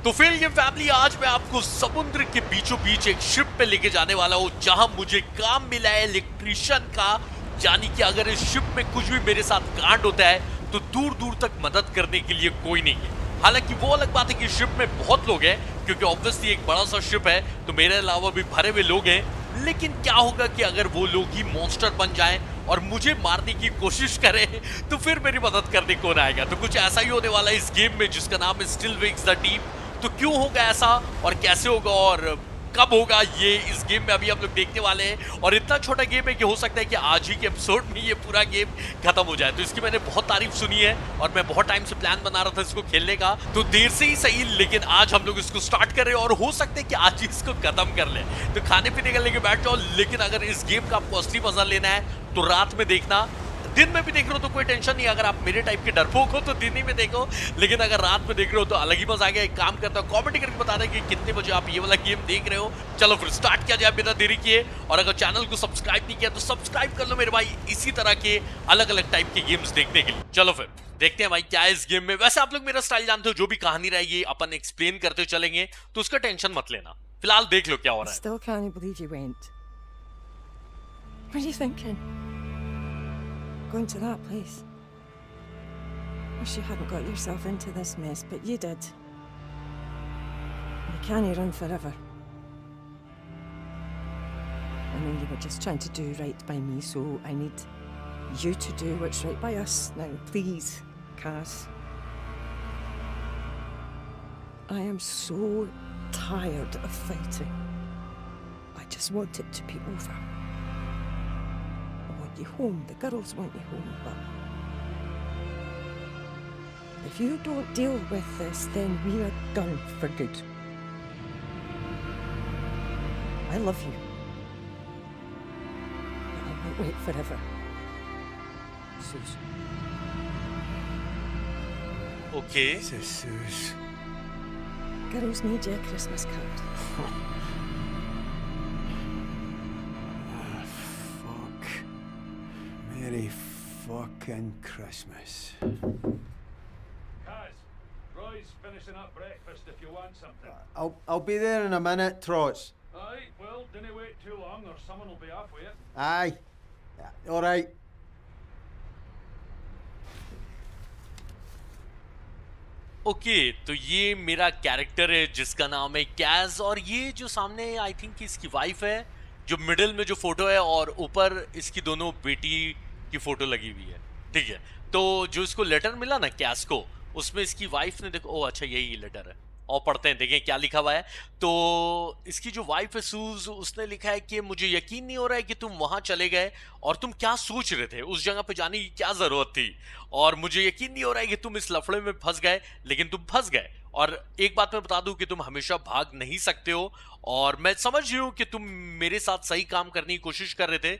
तो फिर ये फैमिली, आज मैं आपको समुद्र के बीचों बीच एक शिप पे लेके जाने वाला हूँ जहां मुझे काम मिला है इलेक्ट्रिशियन का। यानी कि अगर इस शिप में कुछ भी मेरे साथ कांड होता है तो दूर दूर तक मदद करने के लिए कोई नहीं है। हालांकि वो अलग बात है कि शिप में बहुत लोग हैं, क्योंकि ऑब्वियसली एक बड़ा सा शिप है तो मेरे अलावा भी भरे हुए लोग हैं। लेकिन क्या होगा कि अगर वो लोग ही मॉन्स्टर बन जाएं और मुझे मारने की कोशिश करें तो फिर मेरी मदद करने कौन आएगा। तो कुछ ऐसा ही होने वाला है इस गेम में जिसका नाम है स्टिल विंग्स द डीप। तो क्यों होगा ऐसा और कैसे होगा और कब होगा, ये इस गेम में अभी हम लोग देखने वाले हैं। और इतना छोटा गेम है कि हो सकता है कि आज ही के एपिसोड में ये पूरा गेम खत्म हो जाए। तो इसकी मैंने बहुत तारीफ सुनी है और मैं बहुत टाइम से प्लान बना रहा था इसको खेलने का, तो देर से ही सही लेकिन आज हम लोग इसको स्टार्ट करें और हो सकता है कि आज ही इसको खत्म कर ले। तो खाने पीने का लेके बैठ जाओ, लेकिन अगर इस गेम का आपको असली मजा लेना है तो रात में देखना। दिन में भी देख रहे हो तो कोई टेंशन नहीं, अगर आप मेरे टाइप के डरपोक हो तो दिन ही में देखो, लेकिन अगर रात में देख रहे हो तो अलग ही मजा आ गया। एक काम करता हूं, कमेंट करके बता दें कि कितने बजे आप ये वाला गेम देख रहे हो। चलो फिर स्टार्ट किया जाए बिना देरी किए। और अगर चैनल को सब्सक्राइब नहीं किया तो सब्सक्राइब कर लो मेरे भाई, इसी तरह के अलग अलग टाइप के गेम्स देखने के लिए। चलो फिर देखते हैं भाई क्या है इस गेम में। वैसे आप लोग मेरा स्टाइल जानते हो, जो भी कहानी रहेगी अपन एक्सप्लेन करते चलेंगे, तो उसका टेंशन मत लेना। फिलहाल देख लो क्या हो रहा है। Still can't believe you went. What are you thinking? Going to that place? Wish you hadn't got yourself into this mess, but you did. You can't run forever. I know you were just trying to do right by me, so I need you to do what's right by us. Now, please, Kaz. I am so tired of fighting. I just want it to be over. I want you home. The girls want you home, but if you don't deal with this, then we are done for good. I love you, but I won't wait forever. Sus. Okay. Jesus. Girls need you a Christmas card. Fuck. Merry fucking Christmas. Kaz, Roy's finishing up breakfast if you want something. I'll be there in a minute, Trots. Aye, well, dinna wait too long or someone will be off with it. Aye. All right. Okay तो ये मेरा character है जिसका नाम है कैज, और ये जो सामने आई थिंक इसकी वाइफ है, जो मिडिल में जो फोटो है, और ऊपर इसकी दोनों बेटी की फोटो लगी हुई है। ठीक है, तो जो इसको लेटर मिला ना कैज को, उसमें इसकी वाइफ ने देखो, ओ अच्छा यही लेटर है, और पढ़ते हैं देखें क्या लिखा हुआ है। तो इसकी जो वाइफ है सूज, उसने लिखा है कि मुझे यकीन नहीं हो रहा है कि तुम वहां चले गए और तुम क्या सोच रहे थे, उस जगह पे जाने की क्या जरूरत थी, और मुझे यकीन नहीं हो रहा है कि तुम इस लफड़े में फंस गए, लेकिन तुम फंस गए। और एक बात मैं बता दूं कि तुम हमेशा भाग नहीं सकते हो, और मैं समझ रही हूं कि तुम मेरे साथ सही काम करने की कोशिश कर रहे थे,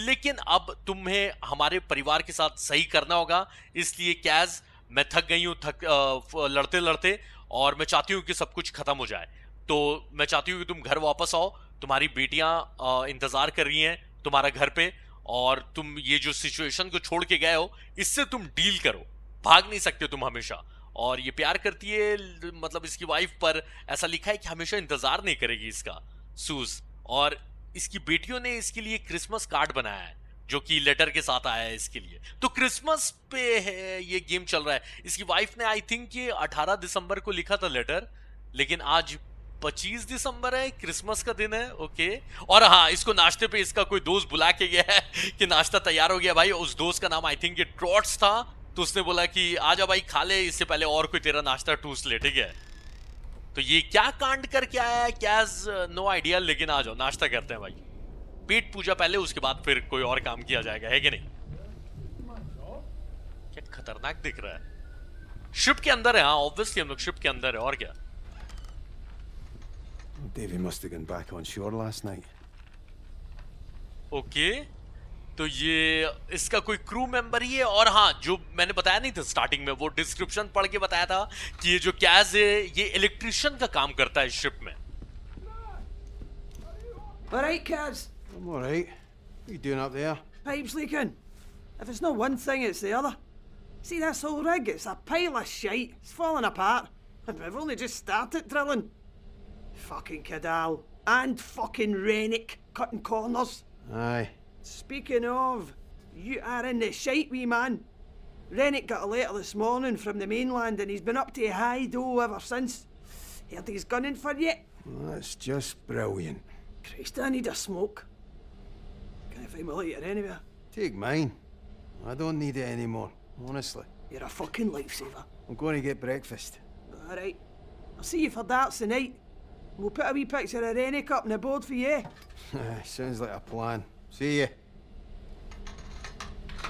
लेकिन अब तुम्हें हमारे परिवार के साथ सही करना होगा। इसलिए कैज, मैं थक गई हूं लड़ते लड़ते, और मैं चाहती हूँ कि सब कुछ खत्म हो जाए। तो मैं चाहती हूँ कि तुम घर वापस आओ, तुम्हारी बेटियां इंतजार कर रही हैं तुम्हारा घर पे, और तुम ये जो सिचुएशन को छोड़ के गए हो इससे तुम डील करो। भाग नहीं सकते तुम हमेशा। और ये प्यार करती है, मतलब इसकी वाइफ पर ऐसा लिखा है कि हमेशा इंतजार नहीं करेगी इसका, सूज। और इसकी बेटियों ने इसके लिए क्रिसमस कार्ड बनाया है जो कि लेटर के साथ आया है इसके लिए। तो क्रिसमस पे है ये गेम चल रहा है। इसकी वाइफ ने आई थिंक ये 18 दिसंबर को लिखा था लेटर, लेकिन आज 25 दिसंबर है, क्रिसमस का दिन है। ओके, और हाँ, इसको नाश्ते पे इसका कोई दोस्त बुला के गया है कि नाश्ता तैयार हो गया भाई। उस दोस्त का नाम आई थिंक ये ट्रॉट्स था, तो उसने बोला कि आजा भाई खा ले, इससे पहले और कोई तेरा नाश्ता ठूस ले। ठीक है, तो ये क्या कांड करके आया है क्या, नो आइडिया, लेकिन आ जाओ नाश्ता करते हैं भाई। पेट पूजा पहले, उसके बाद फिर कोई और काम किया जाएगा, है कि नहीं। क्या खतरनाक दिख रहा है। शिप के अंदर है, हाँ ऑब्वियसली हम लोग शिप के अंदर है, और क्या। Davy must have gone back on shore last night. Okay, तो ये इसका कोई क्रू मेंबर ही है। और हाँ, जो मैंने बताया नहीं था स्टार्टिंग में, वो डिस्क्रिप्शन पढ़ के बताया था कि ये जो कैज है ये इलेक्ट्रिशियन का काम करता है शिप में। All right, Kaz. I'm all right. What are you doing up there? Pipe's leaking. If it's not one thing, it's the other. See this whole rig? It's a pile of shite. It's falling apart. And we've only just started drilling. Fucking Cadal. And fucking Rennick cutting corners. Aye. Speaking of, you are in the shite, wee man. Rennick got a letter this morning from the mainland and he's been up to high dough ever since. Heard he's gunning for you. Well, that's just brilliant. Christ, I need a smoke. Can't find my lighter anywhere. Take mine. I don't need it anymore, honestly. You're a fucking lifesaver. I'm going to get breakfast. Alright. I'll see you for darts tonight. We'll put a wee picture of Rennick up on the board for you. Sounds like a plan. See ya.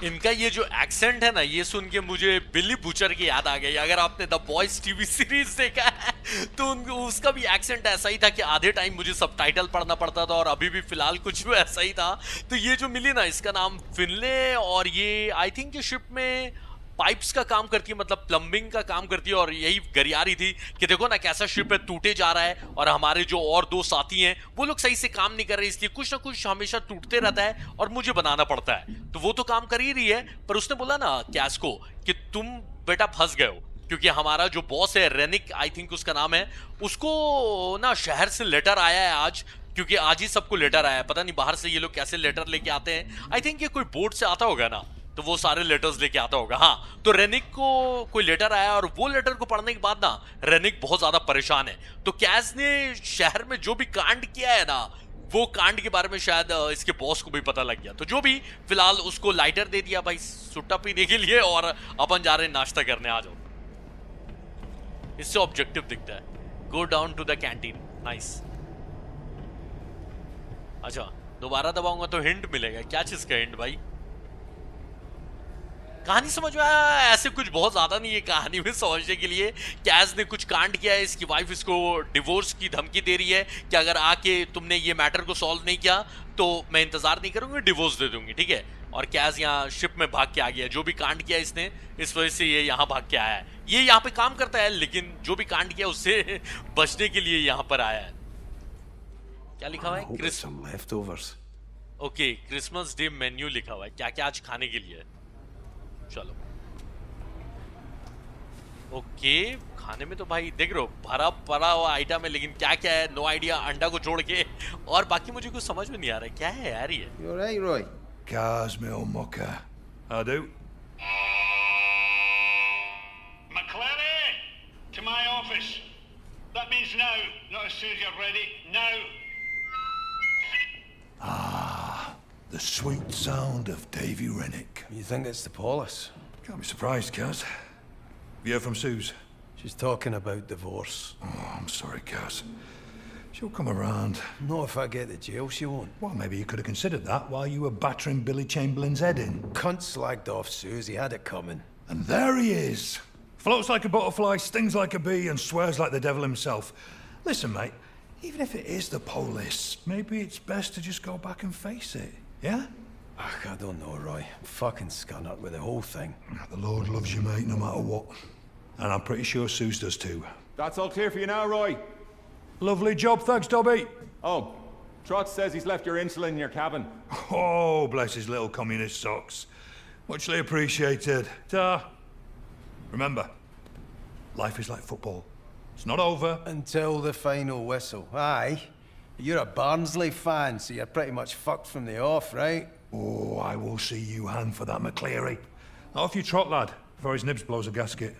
इनका ये जो accent है ना, ये सुन के मुझे बिली butcher की याद आ गई। अगर आपने द बॉयज टीवी सीरीज देखा है तो उसका भी एक्सेंट ऐसा ही था कि आधे टाइम मुझे सबटाइटल पढ़ना पड़ता था और अभी भी फिलहाल कुछ भी ऐसा ही था। तो ये जो मिली ना, इसका नाम फिनले, और ये आई थिंक ये शिप में पाइप्स का काम करती है, मतलब प्लम्बिंग का काम करती है। और यही गरिया रही थी कि देखो ना कैसा शिप है, टूटे जा रहा है और हमारे जो और दो साथी हैं वो लोग सही से काम नहीं कर रहे, इसलिए कुछ ना कुछ हमेशा टूटते रहता है और मुझे बनाना पड़ता है। तो वो तो काम कर ही रही है, पर उसने बोला ना कैस को कि तुम बेटा फंस गए हो, क्योंकि हमारा जो बॉस है रेनिक, आई थिंक उसका नाम है, उसको ना शहर से लेटर आया है आज, क्योंकि आज ही सबको लेटर आया है। पता नहीं बाहर से ये लोग कैसे लेटर लेके आते हैं। आई थिंक ये कोई बोर्ड से आता होगा ना, तो वो सारे लेटर्स लेके आता होगा। हाँ, तो रेनिक को कोई लेटर आया और वो लेटर को पढ़ने के बाद ना रेनिक बहुत ज्यादा परेशान है। तो कैस ने शहर में जो भी कांड किया है ना, वो कांड के बारे में शायद इसके बॉस को भी पता लग गया। तो जो भी, फिलहाल उसको लाइटर दे दिया भाई सुट्टा पीने के लिए, और अपन जा रहे हैं नाश्ता करने। आ जाओ, इससे ऑब्जेक्टिव दिखता है। Go down to the canteen. Nice. अच्छा, दोबारा दबाऊंगा तो हिंट मिलेगा। क्या चीज का हिंट भाई? कहानी समझ में आया? ऐसे कुछ बहुत ज्यादा नहीं है कहानी में समझने के लिए। कैस ने कुछ कांड किया है, इसकी वाइफ इसको डिवोर्स की धमकी दे रही है कि अगर आके तुमने ये मैटर को सॉल्व नहीं किया तो मैं इंतजार नहीं करूंगी, डिवोर्स दे दूंगी, ठीक है। और कैस यहाँ शिप में भाग के आ गया। जो भी कांड किया इसने, इस वजह से ये यहाँ भाग के आया है। ये यहाँ पे काम करता है, लेकिन जो भी कांड किया उससे बचने के लिए यहाँ पर आया है। क्या लिखा हुआ है? some leftovers. Okay, Christmas day menu लिखा हुआ है। क्या क्या आज खाने के लिए? चलो, ओके। खाने में तो भाई देख रहे हो भरा पड़ा हुआ आइटम है, लेकिन क्या क्या है नो आइडिया, अंडा को छोड़ के। और बाकी मुझे कुछ समझ में नहीं आ रहा है क्या है यार ये। You alright, Roy? Cars, me old mucker. I do. McClary, to my office. That means now, not as soon as you're ready. Now. The sweet sound of Davy Rennick. You think it's the Polis? Can't be surprised, Kaz. You heard from Suze? She's talking about divorce. Oh, I'm sorry, Kaz. She'll come around. Not if I get to jail, she won't. Well, maybe you could have considered that while you were battering Billy Chamberlain's head in. Cunt slagged off Susie, had it coming. And there he is. Floats like a butterfly, stings like a bee, and swears like the devil himself. Listen, mate, even if it is the police, maybe it's best to just go back and face it. Yeah? Ugh, I don't know, Roy. I'm fucking scunnered with the whole thing. The Lord loves you, mate, no matter what. And I'm pretty sure Suze does too. That's all clear for you now, Roy. Lovely job, thanks, Dobby. Oh, Trot says he's left your insulin in your cabin. Oh, bless his little communist socks. Muchly appreciated. Ta. Remember, life is like football. It's not over. Until the final whistle. Aye. You're a Barnsley fan, so you're pretty much fucked from the off, right? Oh, I will see you hand for that, McCleary. Off you trot, lad, before his nibs blows a gasket.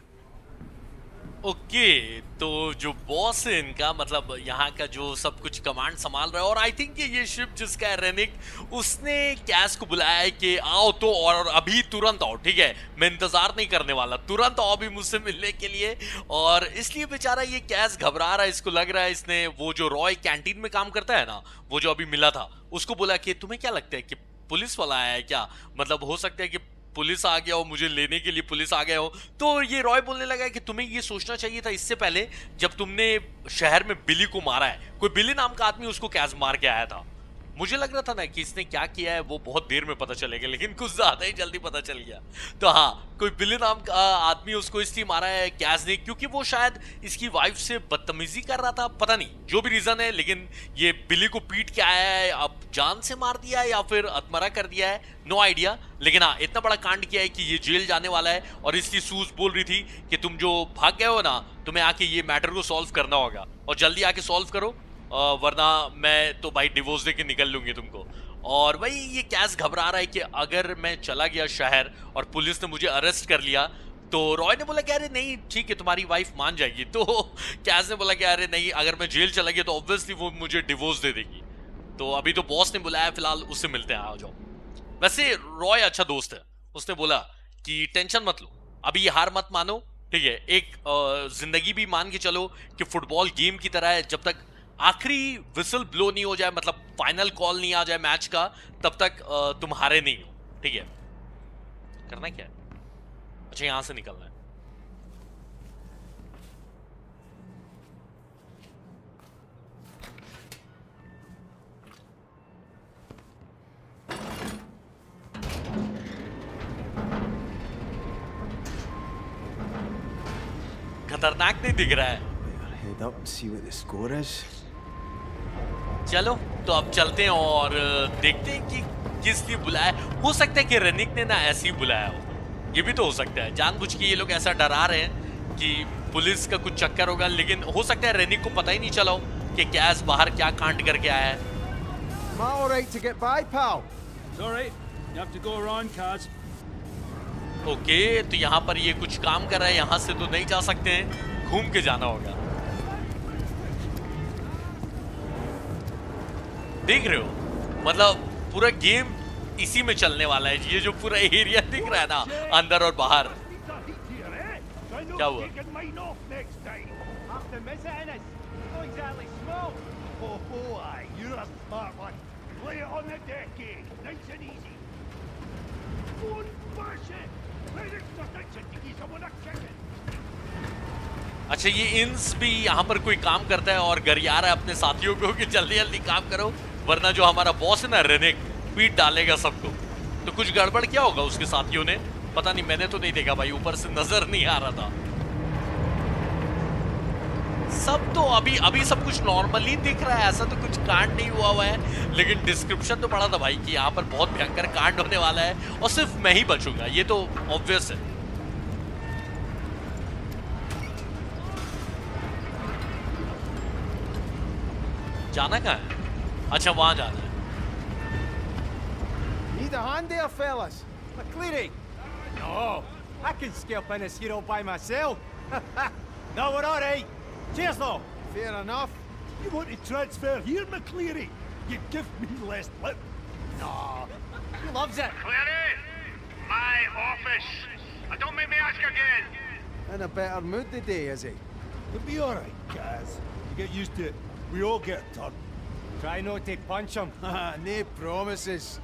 Okay, तो जो boss है इनका, मतलब यहाँ का जो सब कुछ कमांड संभाल रहा है, और आई थिंक ये शिप जिसका है रेनिक, उसने कैस को बुलाया है कि आओ तो, और अभी तुरंत आओ, ठीक है, मैं इंतजार नहीं करने वाला, तुरंत आओ अभी मुझसे मिलने के लिए। और इसलिए बेचारा ये कैस घबरा रहा है। इसको लग रहा है इसने वो जो रॉय कैंटीन में काम करता है ना, वो जो अभी मिला था, उसको बोला कि तुम्हें क्या लगता है कि पुलिस वाला आया है क्या? मतलब हो सकता है कि पुलिस आ गया हो, मुझे लेने के लिए पुलिस आ गया हो। तो ये रॉय बोलने लगा कि तुम्हें ये सोचना चाहिए था इससे पहले, जब तुमने शहर में बिली को मारा है। कोई बिली नाम का आदमी उसको कैस मार के आया था। मुझे लग रहा था ना कि इसने क्या किया है वो बहुत देर में पता चलेगा, लेकिन कुछ ज्यादा ही जल्दी पता चल गया। तो हाँ, कोई बिली नाम का आदमी उसको इसलिए मारा है कैज ने क्योंकि वो शायद इसकी वाइफ से बदतमीजी कर रहा था, पता नहीं जो भी रीजन है, लेकिन ये बिली को पीट के आया है, अब जान से मार दिया है या फिर अधमरा कर दिया है, नो आइडिया। लेकिन हाँ, इतना बड़ा कांड किया है कि ये जेल जाने वाला है। और इसकी सूज बोल रही थी कि तुम जो भाग गए हो ना, तुम्हें आके ये मैटर को सॉल्व करना होगा और जल्दी आके सॉल्व करो, वरना मैं तो भाई डिवोर्स दे के निकल लूंगी तुमको। और भाई ये कैस घबरा रहा है कि अगर मैं चला गया शहर और पुलिस ने मुझे अरेस्ट कर लिया तो रॉय ने बोला कि अरे नहीं ठीक है तुम्हारी वाइफ मान जाएगी। तो कैस ने बोला कि अरे नहीं, अगर मैं जेल चला गया तो ऑब्वियसली वो मुझे डिवोर्स दे देगी। तो अभी तो बॉस ने बुलाया, फिलहाल उससे मिलते हैं, आ जाओ। वैसे रॉय अच्छा दोस्त है, उसने बोला कि टेंशन मत लो, अभी हार मत मानो, ठीक है। एक जिंदगी भी मान के चलो कि फुटबॉल गेम की तरह है, जब तक आखिरी विसल ब्लो नहीं हो जाए, मतलब फाइनल कॉल नहीं आ जाए मैच का, तब तक तुम हारे नहीं हो, ठीक है। करना क्या है? अच्छा यहां से निकलना है। खतरनाक नहीं दिख रहा है। Head up and see what the score is. चलो तो अब चलते हैं और देखते हैं कि किस लिए बुलाया। हो सकता है कि रेनिक ने ना ऐसे ही बुलाया हो, ये भी तो हो सकता है, जानबूझ के ये लोग ऐसा डरा रहे हैं कि पुलिस का कुछ चक्कर होगा। लेकिन हो सकता है रेनिक को पता ही नहीं चला हो कि कैस बाहर क्या कांड करके आया है। Am I all right to get by, pal? It's alright. You have to go around, Kaz. Okay, तो यहाँ पर ये कुछ काम कर रहा है, यहाँ से तो नहीं जा सकते हैं, घूम के जाना होगा। देख रहे हो, मतलब पूरा गेम इसी में चलने वाला है। ये जो पूरा एरिया दिख रहा है ना, अंदर और बाहर। क्या हुआ? अच्छा ये इंस भी यहाँ पर कोई काम करता है और गरिया रहा है अपने साथियों को कि जल्दी जल्दी काम करो, वरना जो हमारा बॉस है ना रेनिक, पीट डालेगा सबको। तो कुछ गड़बड़ क्या होगा उसके साथियों ने, पता नहीं, मैंने तो नहीं देखा भाई, ऊपर से नजर नहीं आ रहा था। सब तो अभी सब कुछ नॉर्मली दिख रहा है, ऐसा तो कुछ कांड नहीं हुआ है। लेकिन डिस्क्रिप्शन तो पड़ा था भाई कि यहाँ पर बहुत भयंकर कांड होने वाला है और सिर्फ मैं ही बचूंगा, ये तो ऑब्वियस है। जाना कहाँ है? अच्छा वहां जाना है। Need a hand there, fellas? McCleary! No, I can scalp in this hero by myself. No, we're all right. Cheers, though. Fair enough. You want to transfer here, McCleary? You give me less lip. No, he loves it. Clary! My office! Don't make me ask again! In a better mood today, is he? It'll be all right, Kaz. You get used to it. We all get a turn. Try not to punch him. No promises.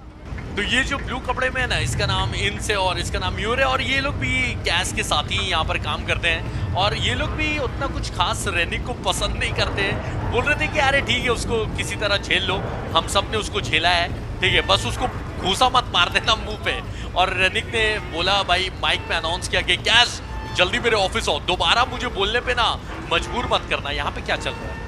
तो ये जो blue कपड़े में है ना, इसका नाम इंस है और इसका नाम म्यूर है, और ये लोग भी कैस के साथ ही यहाँ पर काम करते हैं। और ये लोग भी उतना कुछ खास रेनिक को पसंद नहीं करते हैं, बोल रहे थे कि अरे ठीक है उसको किसी तरह झेल लो, हम सब ने उसको झेला है, ठीक है, बस उसको घूसा मत मार देना मुंह पे। और रेनिक ने बोला भाई, माइक पे अनाउंस किया कि कैस जल्दी मेरे ऑफिस आओ, दोबारा मुझे बोलने पे ना मजबूर मत करना। यहाँ पे क्या चल रहा है?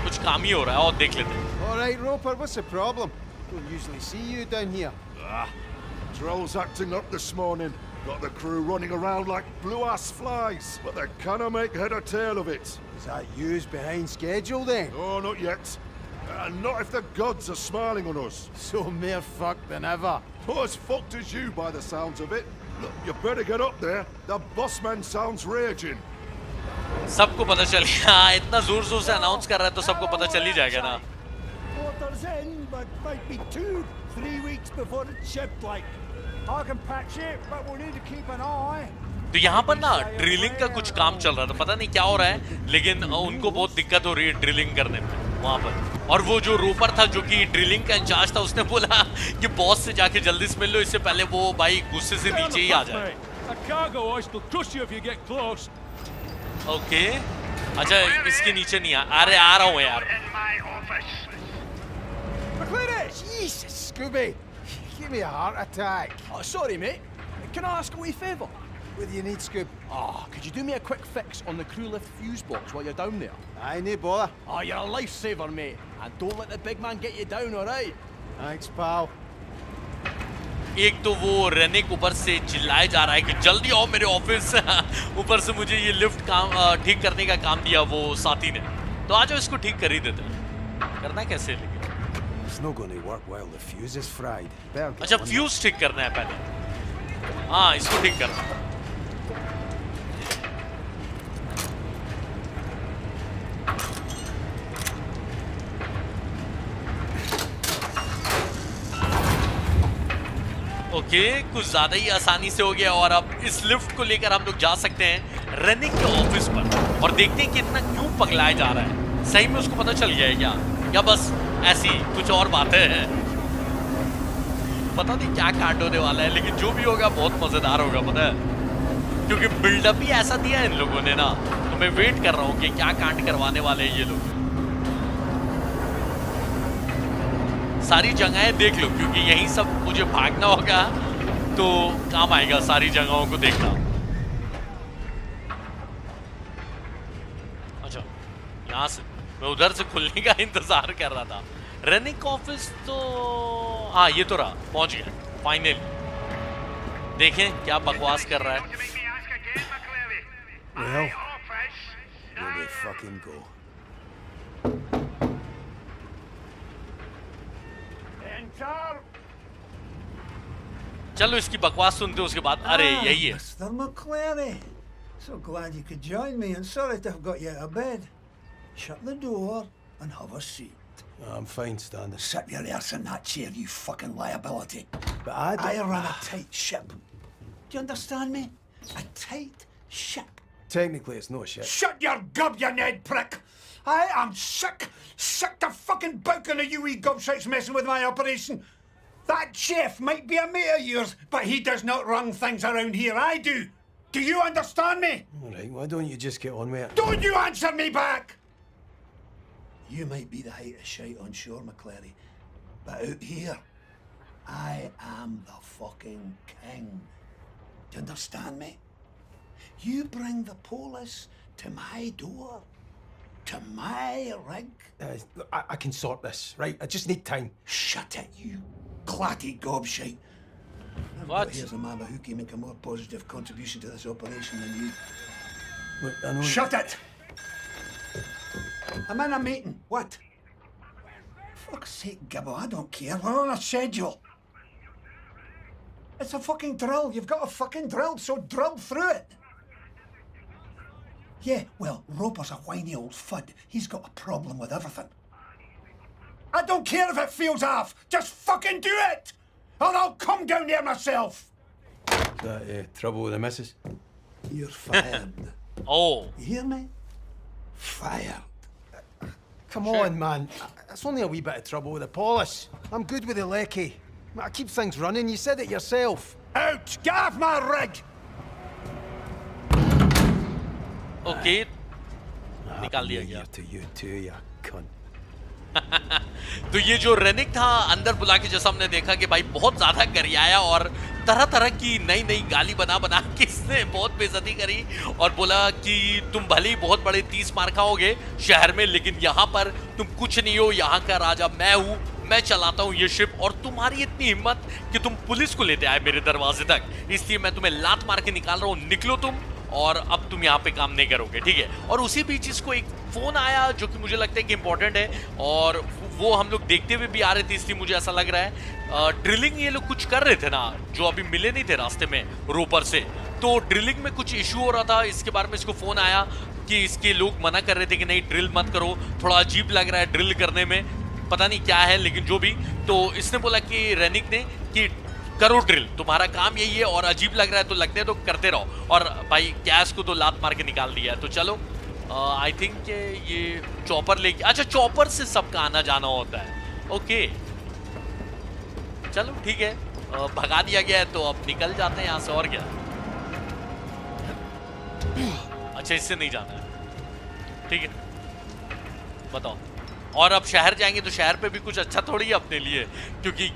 कुछ काम ही हो रहा है और देख लेते हैं। All right, Roper, what's the problem? Don't usually see you down here. Droll's acting up this morning. Got the crew running around like blue-ass flies, but they cannot make head or tail of it. Is that you's behind schedule then? Oh, not yet. Not if the gods are smiling on us. So more fucked than ever. Not as fucked as you by the sounds of it. Look, you better get up there. The boss man sounds raging. सबको पता चल गया, इतना जोर जोर से announce कर रहा है तो सबको पता चल ही जाएगा ना। Orders in, but might be 2-3 weeks before it's shipped, like. I can patch it, but we'll need to keep an eye. तो यहाँ पर ना ड्रिलिंग का कुछ काम चल रहा था, पता नहीं क्या हो रहा है, लेकिन उनको बहुत दिक्कत हो रही है ड्रिलिंग करने में वहाँ पर। और वो जो रोपर था जो कि ड्रिलिंग का इंचार्ज था, उसने बोला कि बॉस से जाके जल्दी से मिल लो, इससे पहले वो भाई गुस्से से नीचे ही आ जाए। A cargo hoist will crush you if you get close. Okay, अच्छा इसके नीचे नहीं आ रहा हूँ यार। In my office. Jesus, Scooby! Give me a heart attack. Oh, sorry, mate. Can I ask a wee favour? What do you need, Scoob? Oh, could you do me a quick fix on the crew lift fuse box while you're down there? Aye, no bother. Oh, you're a lifesaver, mate. And don't let the big man get you down, alright? Thanks, pal. एक तो वो रेनिक ऊपर से चिल्लाए जा रहा है कि जल्दी आओ मेरे ऑफिस। ऊपर से मुझे ये लिफ्ट काम ठीक करने का काम दिया वो साथी ने, तो आज इसको ठीक कर ही देते हैं। करना कैसे लेकिन? It's not going to work while the fuse is fried. Better get अच्छा on फ्यूज ठीक करना है पहले। हाँ इसको ठीक करना है। ओके कुछ ज्यादा ही आसानी से हो गया और अब इस लिफ्ट को लेकर हम लोग जा सकते हैं रेनिक के ऑफिस पर और देखते हैं कि इतना क्यों पगलाया जा रहा है। सही में उसको पता चल गया है क्या, या बस ऐसी कुछ और बातें हैं? पता नहीं क्या कांड होने वाला है, लेकिन जो भी होगा बहुत मजेदार होगा, पता है, क्योंकि बिल्डअप भी ऐसा दिया है इन लोगों ने ना, तो मैं वेट कर रहा हूँ कि क्या कांड करवाने वाले हैं ये लोग। सारी जगहें देख लो क्योंकि यहीं सब मुझे भागना होगा, तो काम आएगा सारी जगहों को देखना। अच्छा यहाँ से मैं उधर से खुलने का इंतजार कर रहा था। रेनिक ऑफिस तो हाँ ये तो रहा, पहुंच गया फाइनली। देखें क्या बकवास कर रहा है। Well, here we fucking go. चलो इसकी बकवास सुनते उसके बाद। अरे यही है। Mr. McClary. So glad you could join me, and sorry to have got you out of bed. Shut the door and have a seat. I'm fine, Standard. Sit your ass in that chair, you fucking liability. But I run a tight ship. Do you understand me? A tight ship. Technically, it's no shit. Shut your gob, you Ned prick! I am sick to fucking bouking of you wee gobshites messing with my operation. That chef might be a mate of yours, but he does not run things around here. I do. Do you understand me? All right, why don't you just get on with it? Don't you answer me back! You might be the height of shite on shore, McClary, but out here, I am the fucking king. Do you understand me? You bring the police to my door, to my rig. Look, I can sort this, right? I just need time. Shut it, you clatty gobshite. What? Here's a mama who can make a more positive contribution to this operation than you. Look, I know. Shut it! I'm in a meeting. What? Fuck's sake, Gibbo, I don't care. We're on a schedule. It's a fucking drill. You've got a fucking drill, so drill through it. Yeah, well, Roper's a whiny old fud. He's got a problem with everything. I don't care if it feels off. Just fucking do it! Or I'll come down there myself. That trouble with the missus? You're fired. Oh. You hear me? Fired. Come on, man. It's only a wee bit of trouble with the polish. I'm good with the lecky. I keep things running. You said it yourself. Out! Get off my rig! Okay निकाल दिया गया। To you too, you cunt. तो ये जो रेनिक था अंदर बुला के जैसा हमने देखा कि भाई बहुत ज्यादा गरियाया और तरह तरह की नई नई गाली बना बना के इसने बहुत बेइज्जती करी और बोला कि तुम भले ही बहुत बड़े 30 मार खाओगे शहर में, लेकिन यहाँ पर तुम कुछ नहीं हो, यहाँ का राजा मैं हूँ, मैं चलाता हूँ ये शिप और तुम्हारी इतनी हिम्मत कि तुम पुलिस को लेते आए मेरे दरवाजे तक, इसलिए मैं तुम्हें लात मार के निकाल रहा हूँ, निकलो तुम और अब तुम यहाँ पे काम नहीं करोगे, ठीक है। और उसी बीच इसको एक फोन आया जो कि मुझे लगता है कि इंपॉर्टेंट है और वो हम लोग देखते हुए भी आ रहे थे, इसलिए मुझे ऐसा लग रहा है ड्रिलिंग ये लोग कुछ कर रहे थे ना, जो अभी मिले नहीं थे रास्ते में रोपर से, तो ड्रिलिंग में कुछ इशू हो रहा था, इसके बारे में इसको फोन आया कि इसके लोग मना कर रहे थे कि नहीं ड्रिल मत करो, थोड़ा अजीब लग रहा है ड्रिल करने में, पता नहीं क्या है, लेकिन जो भी, तो इसने बोला कि रेनिक ने कि करो ड्रिल, तुम्हारा काम यही है और अजीब लग रहा है तो लगने तो करते रहो, और भाई कैश को तो लात मार के निकाल दिया है। तो चलो आई थिंक ये चॉपर लेके, अच्छा चॉपर से सबका आना जाना होता है, ओके चलो ठीक है, भगा दिया गया है तो अब निकल जाते हैं यहाँ से, और क्या। अच्छा इससे नहीं जाना है, ठीक है बताओ। और अब शहर जाएंगे तो शहर पे भी कुछ अच्छा थोड़ी है अपने लिए, क्योंकि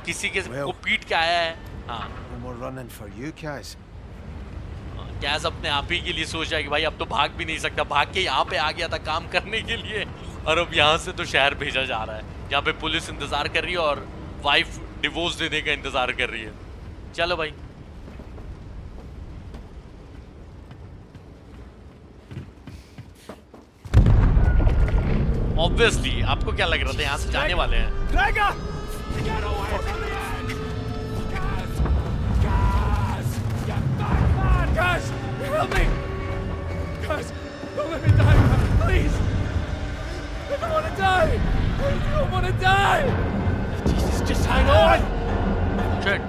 किसी के को पीट के आया है। हाँ, No more running for you, Kaz. कैस अपने आप ही के लिए सोच रहा है कि भाई अब तो भाग भी नहीं सकता, भाग के यहाँ पे आ गया था काम करने के लिए, और अब यहाँ से तो शहर भेजा जा रहा है। यहाँ पे पुलिस इंतजार कर रही है और वाइफ डिवोर्स देने का इंतजार कर रही है। चलो भाई, ऑब्वियसली आपको क्या लग रहा था यहाँ से जाने वाले हैं? Gregor! Guys, help me! Guys, don't let me die, man, please! I don't want to die! I don't want to die! Jesus, just hang on! Shit.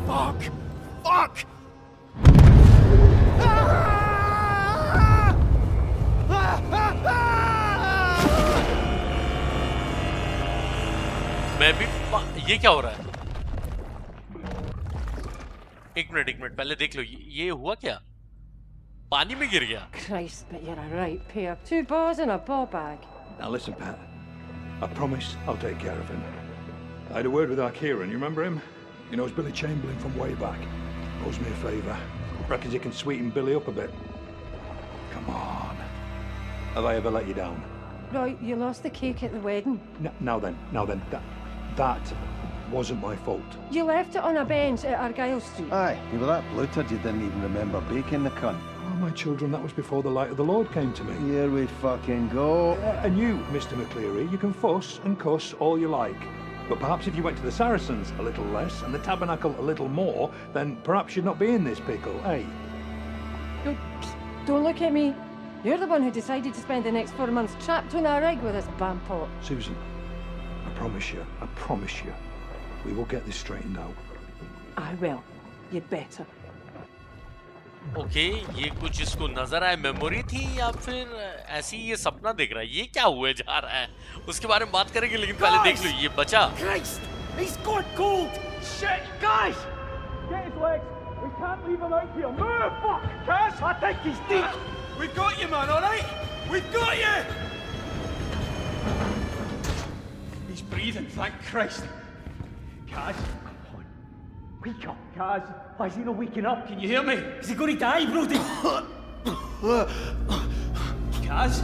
Fuck! Fuck! मैं भी ये क्या हो रहा है? एक मिनट पहले देख लो, ये हुआ क्या? पानी में गिर गया? Christ, but you're a right pair. 2 bars and a ball bag. Now listen, Pat. I promise I'll take care of him. I had a word with our Kieran, you remember him? He knows Billy Chamberlain from way back. Owes me a favour. Reckons he can sweeten Billy up a bit. Come on. Have I ever let you down? Right, you lost the cake at the wedding. Now then, that wasn't my fault. You left it on a bench at Argyle Street. Aye, you were that bloated you didn't even remember baking the cunt. Oh, my children, that was before the light of the Lord came to me. Here we fucking go. And you, Mr. McCleary, you can fuss and cuss all you like. But perhaps if you went to the Saracens a little less and the Tabernacle a little more, then perhaps you'd not be in this pickle, eh? Don't look at me. You're the one who decided to spend the next 4 months trapped on a rig with this bampot. Susan, I promise you, we will get this straightened out. I will. You'd better. Okay, ये कुछ इसको नजर आए memory थी या फिर ऐसी ये सपना देख रहा है? ये क्या हुए जा रहा है उसके बारे में बात करेंगे, लेकिन पहले देख लो ये बचा। Christ! He's gone cold! Shit! Guys! Get his legs! We can't leave him out here! Move! Fuck! Kaz! I think he's dead! We've got you, man, alright? We've got you! He's breathing, thank Christ! Kaz! Come on. Wake up, Kaz! Why is he not waking up? Can you hear me? Is he going to die, Brody? Kaz?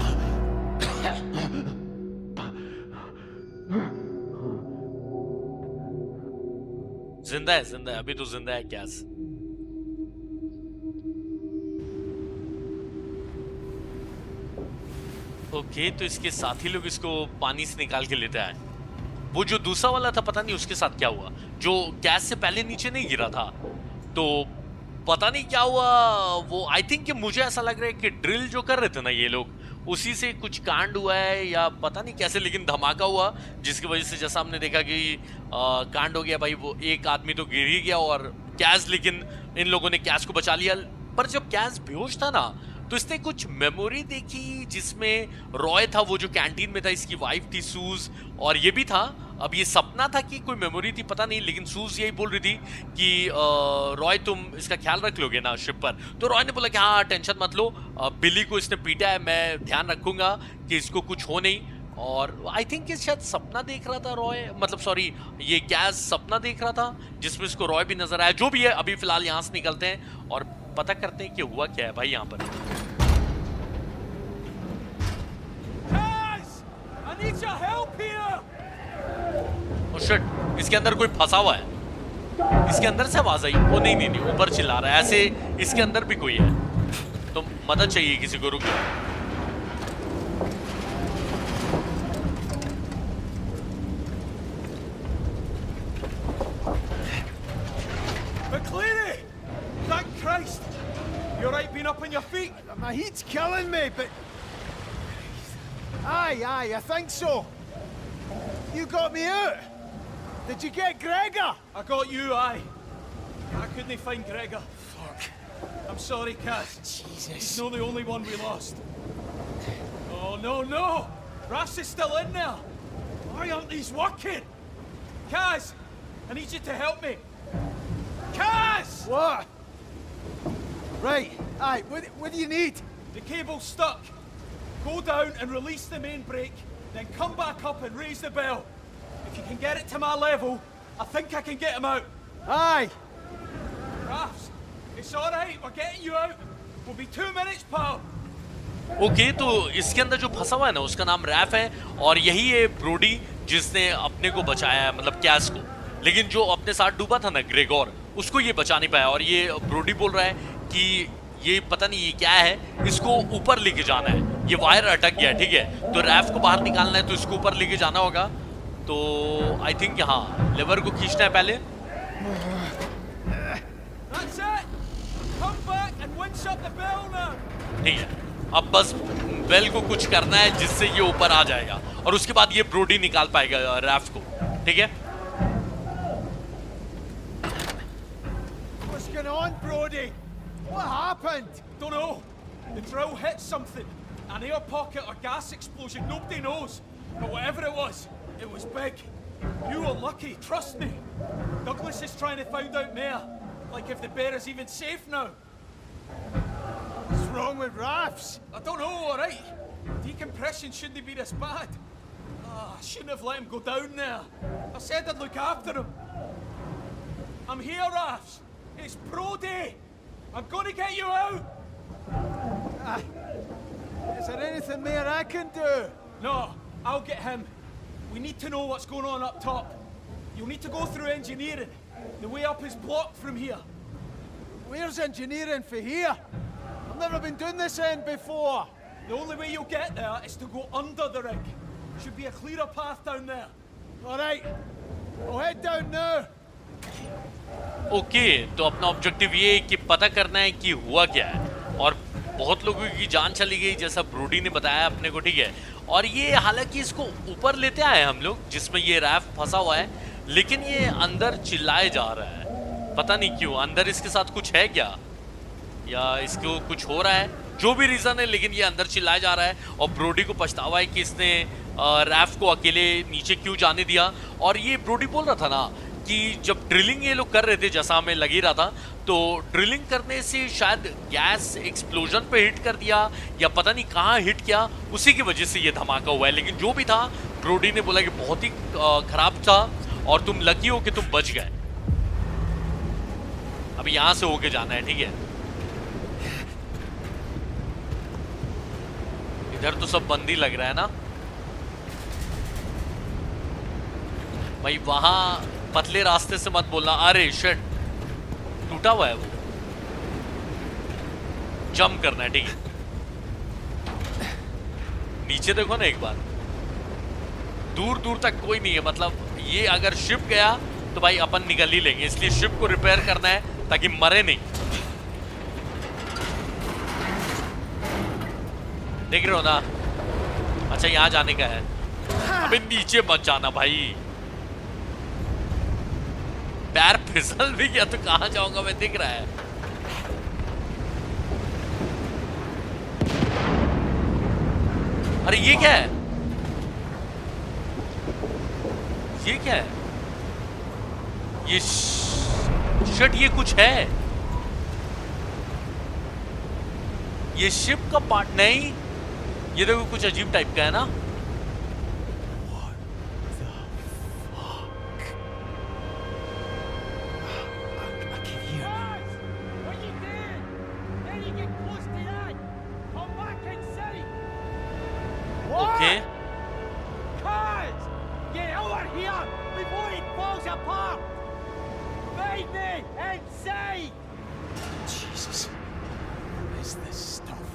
जिंदा है, अभी तो जिंदा है कैस। Okay, तो इसके साथी लोग इसको पानी से निकाल के लेते आए। वो जो दूसरा वाला था पता नहीं उसके साथ क्या हुआ, जो गैस से पहले नीचे नहीं गिरा था, तो पता नहीं क्या हुआ। वो आई थिंक कि मुझे ऐसा लग रहा है कि ड्रिल जो कर रहे थे ना ये लोग, उसी से कुछ कांड हुआ है या पता नहीं कैसे, लेकिन धमाका हुआ जिसकी वजह से जैसा हमने देखा कि कांड हो गया भाई। वो एक आदमी तो गिर ही गया और कैस, लेकिन इन लोगों ने कैस को बचा लिया। पर जब कैस बेहोश था ना तो इसने कुछ मेमोरी देखी जिसमें रॉय था, वो जो कैंटीन में था, इसकी वाइफ थी सूज, और ये भी था। अब ये सपना था कि कोई मेमोरी थी पता नहीं, लेकिन सूज यही बोल रही थी कि रॉय तुम इसका ख्याल रख लोगे ना शिप पर। तो रॉय ने बोला कि हाँ टेंशन मत लो, बिली को इसने पीटा है, मैं ध्यान रखूंगा कि इसको कुछ हो नहीं। और आई थिंक कि शायद सपना देख रहा था रॉय, मतलब सॉरी ये गैस सपना देख रहा था जिसमें इसको रॉय भी नजर आया। जो भी है अभी फिलहाल यहाँ से निकलते हैं और पता करते हैं कि हुआ क्या है भाई यहाँ पर। I need your help here! Oh shit, इसके अंदर कोई फंसा हुआ है। इसके अंदर से आवाज आई। ओ नहीं, ऊपर चिल्ला रहा है। ऐसे इसके अंदर भी कोई है, तो मदद चाहिए किसी को। रुक जाओ। McCleary! Thank Christ! You alright being up on your feet? My heat's killing me, but... Aye, I think so. You got me out. Did you get Gregor? I got you, aye. I couldn't find Gregor. Fuck. I'm sorry, Kaz. Jesus. He's not the only one we lost. Oh, no! Rass is still in there. Why aren't these working? Kaz, I need you to help me. Kaz! What? Right. Aye, what do you need? The cable's stuck. Go down and release the main brake, then come back up and raise the bell. If you can get it to my level, I think I can get him out. Aye! Rafts, it's alright, we're getting you out. We'll be 2 minutes, pal. Okay तो इसके अंदर जो फंसा हुआ है ना उसका नाम रैफ है और यही है ब्रोडी जिसने अपने को बचाया है, मतलब कैस को। लेकिन जो अपने साथ डूबा था ना ग्रेगोर, उसको ये बचा नहीं पाया और ये ब्रोडी बोल रहा है कि ये पता नहीं ये क्या है, इसको ऊपर लेके जाना है, ये वायर अटक गया है, ठीक है, तो रैफ को बाहर निकालना है तो इसको ऊपर लेके जाना होगा। तो आई थिंक यहाँ लेवर को खींचना है पहले। That's it. Come back and winch up the bell now. ठीक है, अब बस बेल को कुछ करना है जिससे ये ऊपर आ जाएगा और उसके बाद ये ब्रोडी निकाल पाएगा रैफ को, ठीक है। What's going on, Brody? What happened? Don't know. The drill hit something. An air pocket or gas explosion, nobody knows. But whatever it was big. You were lucky, trust me. Douglas is trying to find out more. Like if the bear is even safe now. What's wrong with Rafts? I don't know, alright. Decompression shouldn't be this bad. I shouldn't have let him go down there. I said I'd look after him. I'm here, Rafts. It's Brody. I'm gonna get you out. Is there anything more I can do? No, I'll get him. We need to know what's going on up top. You'll need to go through engineering. The way up is blocked from here. Where's engineering for here? I've never been doing this end before. The only way you'll get there is to go under the rig. Should be a clearer path down there. All right, I'll head down now. Okay तो अपना objective ये है कि पता करना है कि हुआ क्या है और बहुत लोगों की जान चली गई जैसा ब्रोडी ने बताया अपने को, ठीक है। और ये हालांकि इसको ऊपर लेते आए हम लोग जिसमें ये रैफ फंसा हुआ है, लेकिन ये अंदर चिल्लाए जा रहा है, पता नहीं क्यों। अंदर इसके साथ कुछ है क्या या इसको कुछ हो रहा है, जो भी रीजन है, लेकिन ये अंदर चिल्लाया जा रहा है और ब्रोडी को पछतावा है कि इसने रैफ को अकेले नीचे क्यों जाने दिया। और ये ब्रोडी बोल रहा था ना कि जब ड्रिलिंग ये लोग कर रहे थे, जैसा हमें लग ही रहा था, तो ड्रिलिंग करने से शायद गैस एक्सप्लोजन पे हिट कर दिया या पता नहीं कहाँ हिट किया, उसी की वजह से ये धमाका हुआ है। लेकिन जो भी था ब्रोडी ने बोला कि बहुत ही खराब था और तुम लकी हो कि तुम बच गए। अभी यहाँ से होके जाना है, ठीक है। इधर तो सब बंद ही लग रहा है ना भाई, वहां पतले रास्ते से मत बोलना। अरे शिट, टूटा हुआ है वो, जंप करना है, ठीक है। नीचे देखो ना एक बार, दूर दूर तक कोई नहीं है, मतलब ये अगर शिप गया तो भाई अपन निकल ही लेंगे, इसलिए शिप को रिपेयर करना है ताकि मरे नहीं। देख रहे हो ना, अच्छा यहाँ जाने का है। अबे नीचे मत जाना भाई, पैर फिसल भी गया तो कहां जाऊंगा मैं, दिख रहा है। अरे ये क्या है, ये क्या है, ये शिट, ये कुछ है, ये शिप का पार्ट नहीं, ये देखो कुछ अजीब टाइप का है ना। Okay. Guys, get over here before it falls apart. Feed me and say. Jesus, what is this stuff?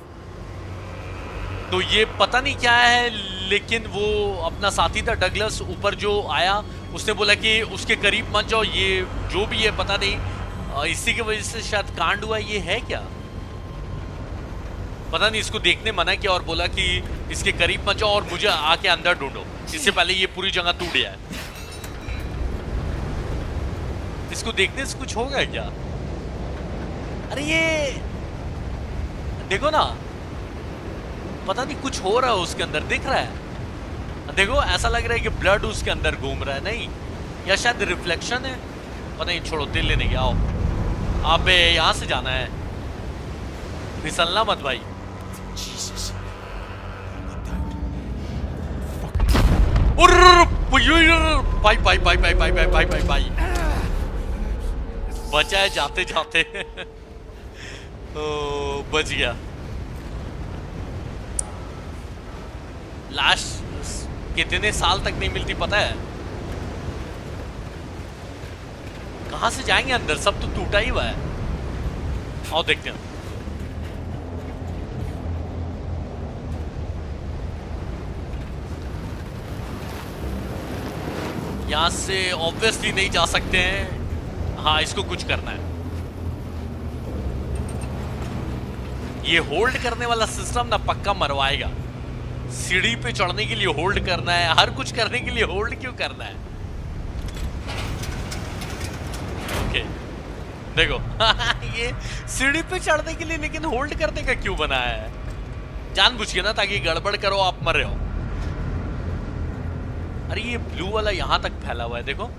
तो ये पता नहीं क्या है, लेकिन वो अपना साथी था डगलस, ऊपर जो आया उसने बोला कि उसके करीब मत जाओ, ये जो भी है पता नहीं, इसी की वजह से शायद कांड हुआ। ये है क्या पता नहीं, इसको देखने मना किया और बोला कि इसके करीब मत जाओ और मुझे आके अंदर ढूंढो, इससे पहले ये पूरी जगह टूट गया है। इसको देखने से कुछ होगा क्या? अरे ये देखो ना, पता नहीं कुछ हो रहा है उसके अंदर, दिख रहा है, देखो ऐसा लग रहा है कि ब्लड उसके अंदर घूम रहा है। नहीं, या शायद रिफ्लेक्शन है, पता नहीं, छोड़ो, तेल लेने के आओ। आप यहाँ से जाना है, फिसलना मत भाई। Jesus. Look down. Fucking भाई भाई भाई भाई भाई भाई भाई भाई भाई बचा है जाते जाते। ओ बच गया। लाश कितने साल तक नहीं मिलती पता है? कहां से जाएंगे अंदर? सब तो टूटा ही हुआ है। आओ देखते हैं। यहां से ऑब्वियसली नहीं जा सकते हैं। हाँ इसको कुछ करना है। ये होल्ड करने वाला सिस्टम ना पक्का मरवाएगा। सीढ़ी पे चढ़ने के लिए होल्ड करना है, हर कुछ करने के लिए होल्ड क्यों करना है? ओके देखो ये सीढ़ी पे चढ़ने के लिए लेकिन होल्ड करने का क्यों बना है? जानबूझ के ना, ताकि गड़बड़ करो आप मर रहे हो। अरे ये ब्लू वाला यहां तक फैला हुआ है, देखो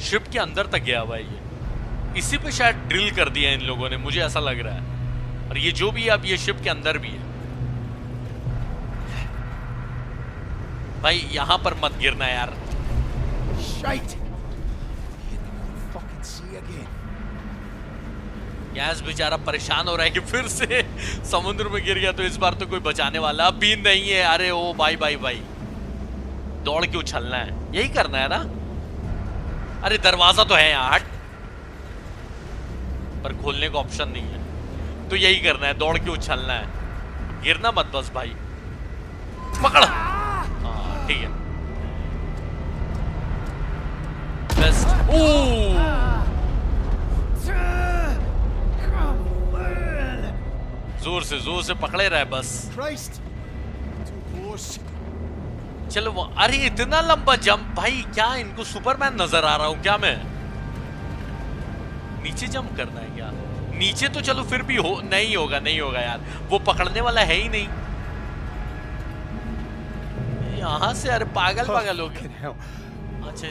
शिप के अंदर तक गया हुआ है ये। इसी पे शायद ड्रिल कर दिया इन लोगों ने, मुझे ऐसा लग रहा है। और ये जो भी है अब ये शिप के अंदर भी है। भाई यहां पर मत गिरना यार। Shite! Fucking sea again. Gas बेचारा परेशान हो रहा है कि फिर से समुद्र में गिर गया, तो इस बार तो कोई बचाने वाला भी नहीं है। अरे ओ भाई भाई भाई, दौड़ के उछलना है, यही करना है ना? अरे दरवाजा तो है यहाँ, हट। पर खोलने का ऑप्शन नहीं है, तो यही करना है, दौड़ के उछलना है, गिरना मत बस भाई। पकड़, हाँ ठीक है। बेस्ट। ओह जोर से पकड़े रहे बस। Christ! Too close. चलो वो, अरे इतना लंबा जंप भाई, क्या इनको सुपरमैन नजर आ रहा हूं क्या मैं? नीचे जंप करना है क्या? नीचे तो चलो फिर भी हो, नहीं होगा यार, वो पकड़ने वाला है ही नहीं। यहां से अरे पागल हो गए। अच्छा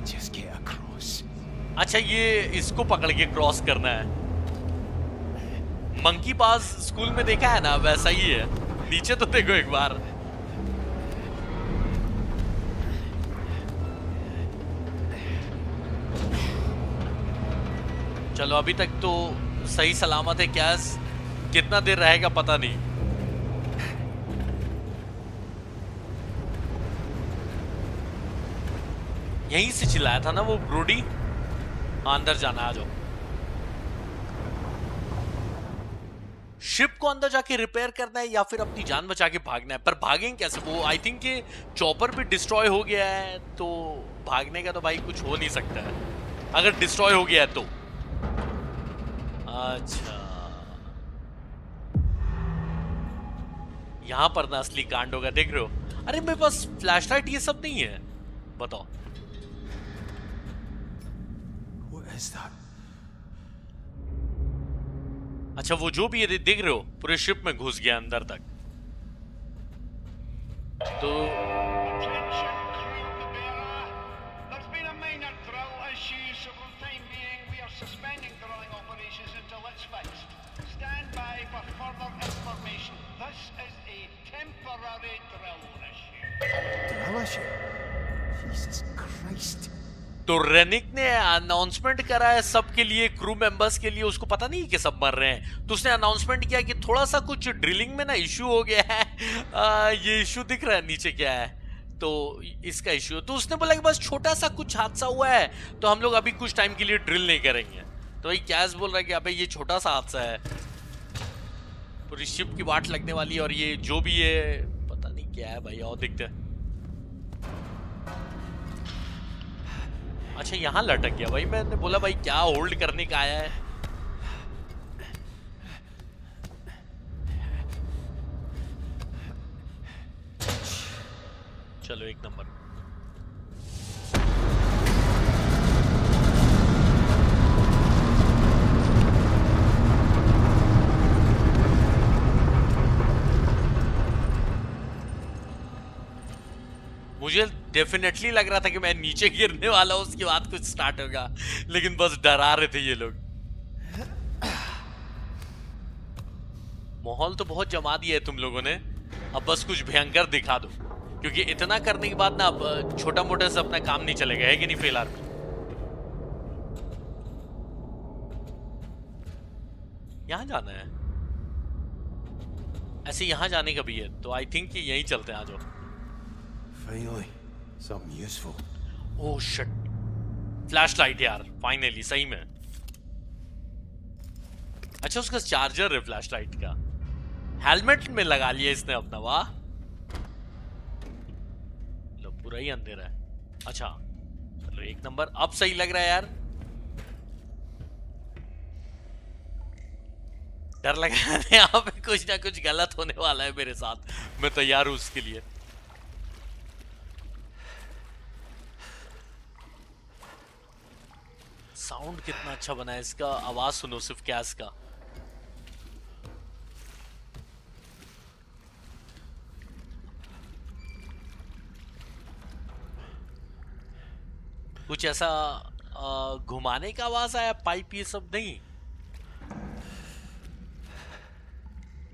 Just get across. अच्छा ये इसको पकड़ के क्रॉस करना है। मंकी बाज स्कूल में देखा है ना, वैसा ही है। नीचे तो देखो एक बार। चलो अभी तक तो सही सलामत है। गैस कितना देर रहेगा पता नहीं। यहीं से चिल्लाया था ना वो ब्रोडी। अंदर जाना, आ जाओ। शिप को अंदर जाके रिपेयर करना है या फिर अपनी जान बचा के भागना है? पर भागेंगे कैसे? वो आई थिंक कि चॉपर भी डिस्ट्रॉय हो गया है, तो भागने का तो भाई कुछ हो नहीं सकता है अगर डिस्ट्रॉय हो गया है तो। अच्छा यहां पर ना असली कांड होगा, देख रहे हो? अरे मेरे पास फ्लैशलाइट ये सब नहीं है, बताओ। What is that? अच्छा वो जो भी है देख रहे हो, पूरे शिप में घुस गया अंदर तक। तो There's been a minor drill issue, so for the time being we are suspending drilling operations until it's fixed. Stand by for further information. This is a temporary drill issue. Drill issue? Jesus Christ. तो रेनिक ने announcement करा है सबके लिए, crew members के लिए। उसको पता नहीं कि सब मर रहे हैं, तो उसने अनाउंसमेंट किया कि थोड़ा सा कुछ ड्रिलिंग में ना इश्यू हो गया है। ये इश्यू दिख रहा है नीचे, क्या है तो इसका इश्यू। तो उसने बोला कि बस छोटा सा कुछ हादसा हुआ है, तो हम लोग अभी कुछ टाइम के लिए ड्रिल नहीं करेंगे। तो भाई कैस बोल रहा है कि अबे ये छोटा सा हादसा है, पूरी शिप की वाट लगने वाली है। और ये जो भी है पता नहीं क्या है भाई, और देखते हैं। अच्छा यहां लटक गया भाई, मैंने बोला भाई क्या होल्ड करने का आया है। चलो एक नंबर। मुझे डेफिनेटली लग रहा था कि मैं नीचे गिरने वाला हूं, उसके बाद कुछ स्टार्ट होगा, लेकिन बस डरा रहे थे ये लोग। माहौल तो बहुत जमा दिया है तुम लोगों ने, अब बस कुछ भयंकर दिखा दो। क्योंकि इतना करने के बाद ना अब छोटा मोटा से अपना काम नहीं चलेगा, है कि नहीं फेल आर्मी? यहाँ जाना है, ऐसे यहाँ जाने का भी है, तो आई थिंक कि यहीं चलते हैं। आ जाओ। Finally, something useful. Oh shit, flash light यार, फाइनली, सही में। अच्छा उसका चार्जर है फ्लैश लाइट का, हेलमेट में लगा लिया इसने अपना, वाह। लो पूरा ही अंधेरा है। अच्छा चलो एक नंबर, अब सही लग रहा है यार। डर लगा यहाँ पे कुछ ना कुछ गलत होने वाला है मेरे साथ, मैं तैयार हूं उसके लिए। साउंड कितना अच्छा बना है इसका, आवाज सुनो सिर्फ कैस का। कुछ ऐसा घुमाने का आवाज आया, पाइप ये सब नहीं।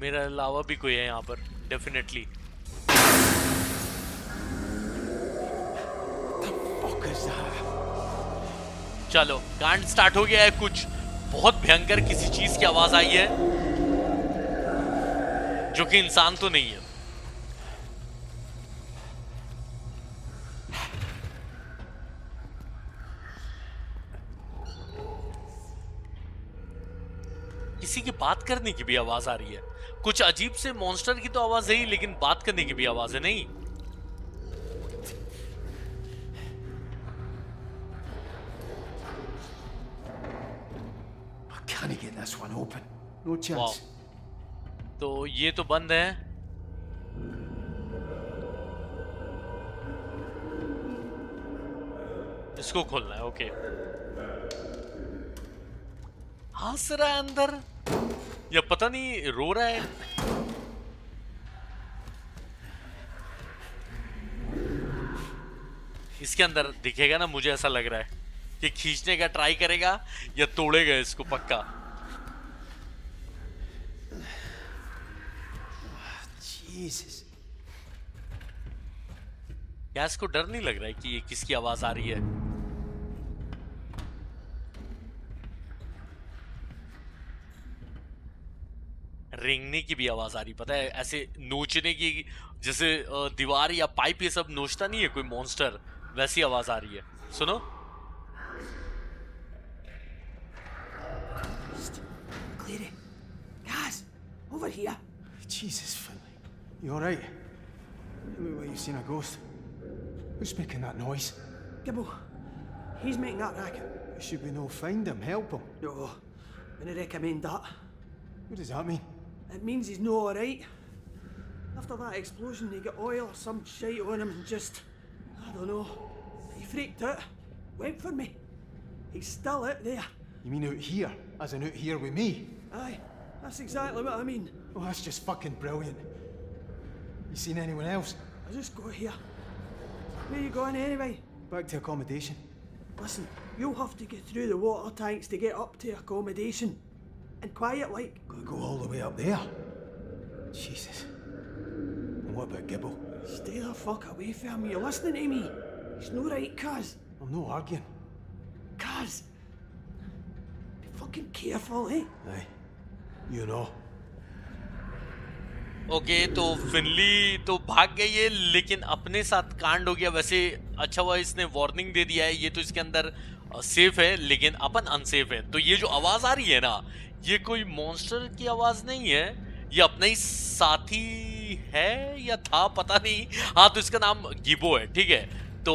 मेरे अलावा भी कोई है यहाँ पर डेफिनेटली। चलो कांड स्टार्ट हो गया है, कुछ बहुत भयंकर किसी चीज की आवाज आई है जो कि इंसान तो नहीं है। किसी की बात करने की भी आवाज आ रही है, कुछ अजीब से मॉन्स्टर की तो आवाज है ही, लेकिन बात करने की भी आवाज है। नहीं Can I get this one open? No chance. तो ये तो बंद है। इसको खोलना है, ओके। हंस रहा है अंदर या पता नहीं रो रहा है। इसके अंदर दिखेगा ना, मुझे ऐसा लग रहा है कि खींचने का ट्राई करेगा या तोड़ेगा इसको पक्का। Jesus. क्या इसको डर नहीं लग रहा है कि ये किसकी आवाज आ रही है? रेंगने की भी आवाज आ रही, पता है, ऐसे नोचने की, जैसे दीवार या पाइप ये सब नोचता नहीं है कोई मॉन्स्टर, वैसी आवाज आ रही है। सुनो। Clary, guys, over here. Jesus, Finley. You alright? You look like you've seen a ghost. Who's making that noise? Gibbo, he's making that racket. Should we no find him, help him? No, wouldn't recommend that. What does that mean? It means he's no alright. After that explosion, he got oil or some shite on him and just, I don't know. He freaked out, went for me. He's still out there. You mean out here? As in out here with me? Aye, that's exactly what I mean. Oh, that's just fucking brilliant. You seen anyone else? I just got here. Where you going anyway? Back to accommodation. Listen, you'll have to get through the water tanks to get up to accommodation. And quiet like. Gotta go all the way up there? Jesus. And what about Gibbo? Stay the fuck away from me. You're listening to me. He's no right, Kaz. I'm no arguing. Kaz. Be fucking careful, eh? Aye. You know. Okay तो फिनली तो भाग गई है, लेकिन अपने साथ कांड हो गया। वैसे अच्छा हुआ इसने वार्निंग दे दिया है, ये तो इसके अंदर सेफ है लेकिन अपन अनसेफ है। तो ये जो आवाज आ रही है ना, ये कोई मॉन्स्टर की आवाज नहीं है, ये अपना ही साथी है या था पता नहीं। हाँ तो इसका नाम गिबो है, ठीक है। तो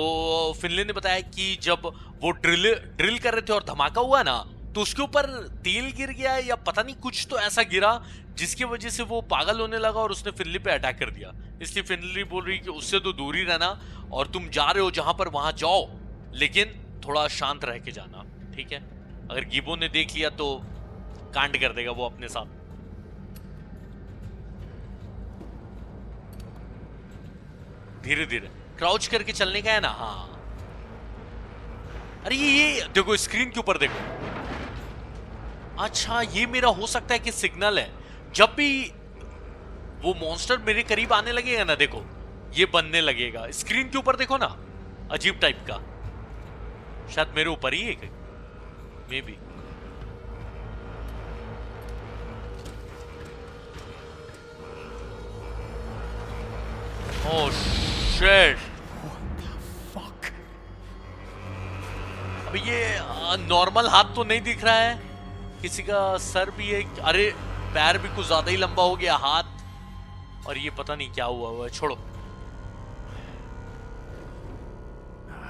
फिनली ने बताया कि जब वो ड्रिल कर रहे थे और धमाका हुआ ना, तो उसके ऊपर तेल गिर गया या पता नहीं कुछ तो ऐसा गिरा जिसकी वजह से वो पागल होने लगा और उसने फिनली पे अटैक कर दिया। इसलिए फिनली बोल रही कि उससे तो दूर ही रहना, और तुम जा रहे हो जहां पर वहां जाओ, लेकिन थोड़ा शांत रह के जाना, ठीक है। अगर गिबो ने देख लिया तो कांड कर देगा वो अपने साथ। धीरे धीरे क्राउच करके चलने का है ना। हाँ अरे ये देखो स्क्रीन के ऊपर देखो। अच्छा ये मेरा हो सकता है कि सिग्नल है, जब भी वो मॉन्स्टर मेरे करीब आने लगेगा ना, देखो ये बनने लगेगा। स्क्रीन के ऊपर देखो ना, अजीब टाइप का, शायद मेरे ऊपर ही है मे बी। ओह शिट, अब ये नॉर्मल हाथ तो नहीं दिख रहा है, किसी का सर भी है, अरे पैर भी कुछ ज्यादा ही लंबा हो गया, हाथ, और ये पता नहीं क्या हुआ है। छोड़ो,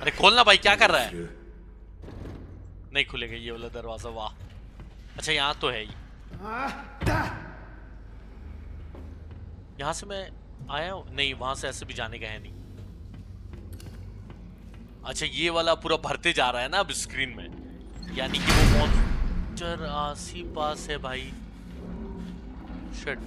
अरे खोलना भाई, क्या कर रहा है? नहीं खुलेगा ये वाला दरवाजा, वाह। अच्छा यहाँ तो है ही, यहां से मैं आया हूं, नहीं वहां से ऐसे भी जाने का है नहीं। अच्छा ये वाला पूरा भरते जा रहा है ना अब स्क्रीन में, यानी कि वो मॉन्स्टर आसी पास है भाई। शिट,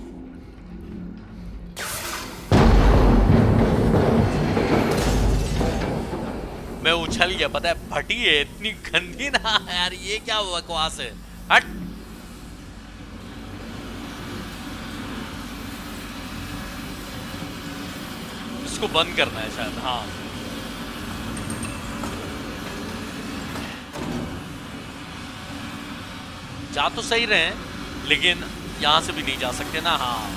मैं उछल गया, पता है फटी है इतनी गंदी ना यार, ये क्या बकवास है, हट। इसको बंद करना है शायद, हाँ। जा तो सही रहे हैं, लेकिन यहां से भी नहीं जा सकते ना, हाँ।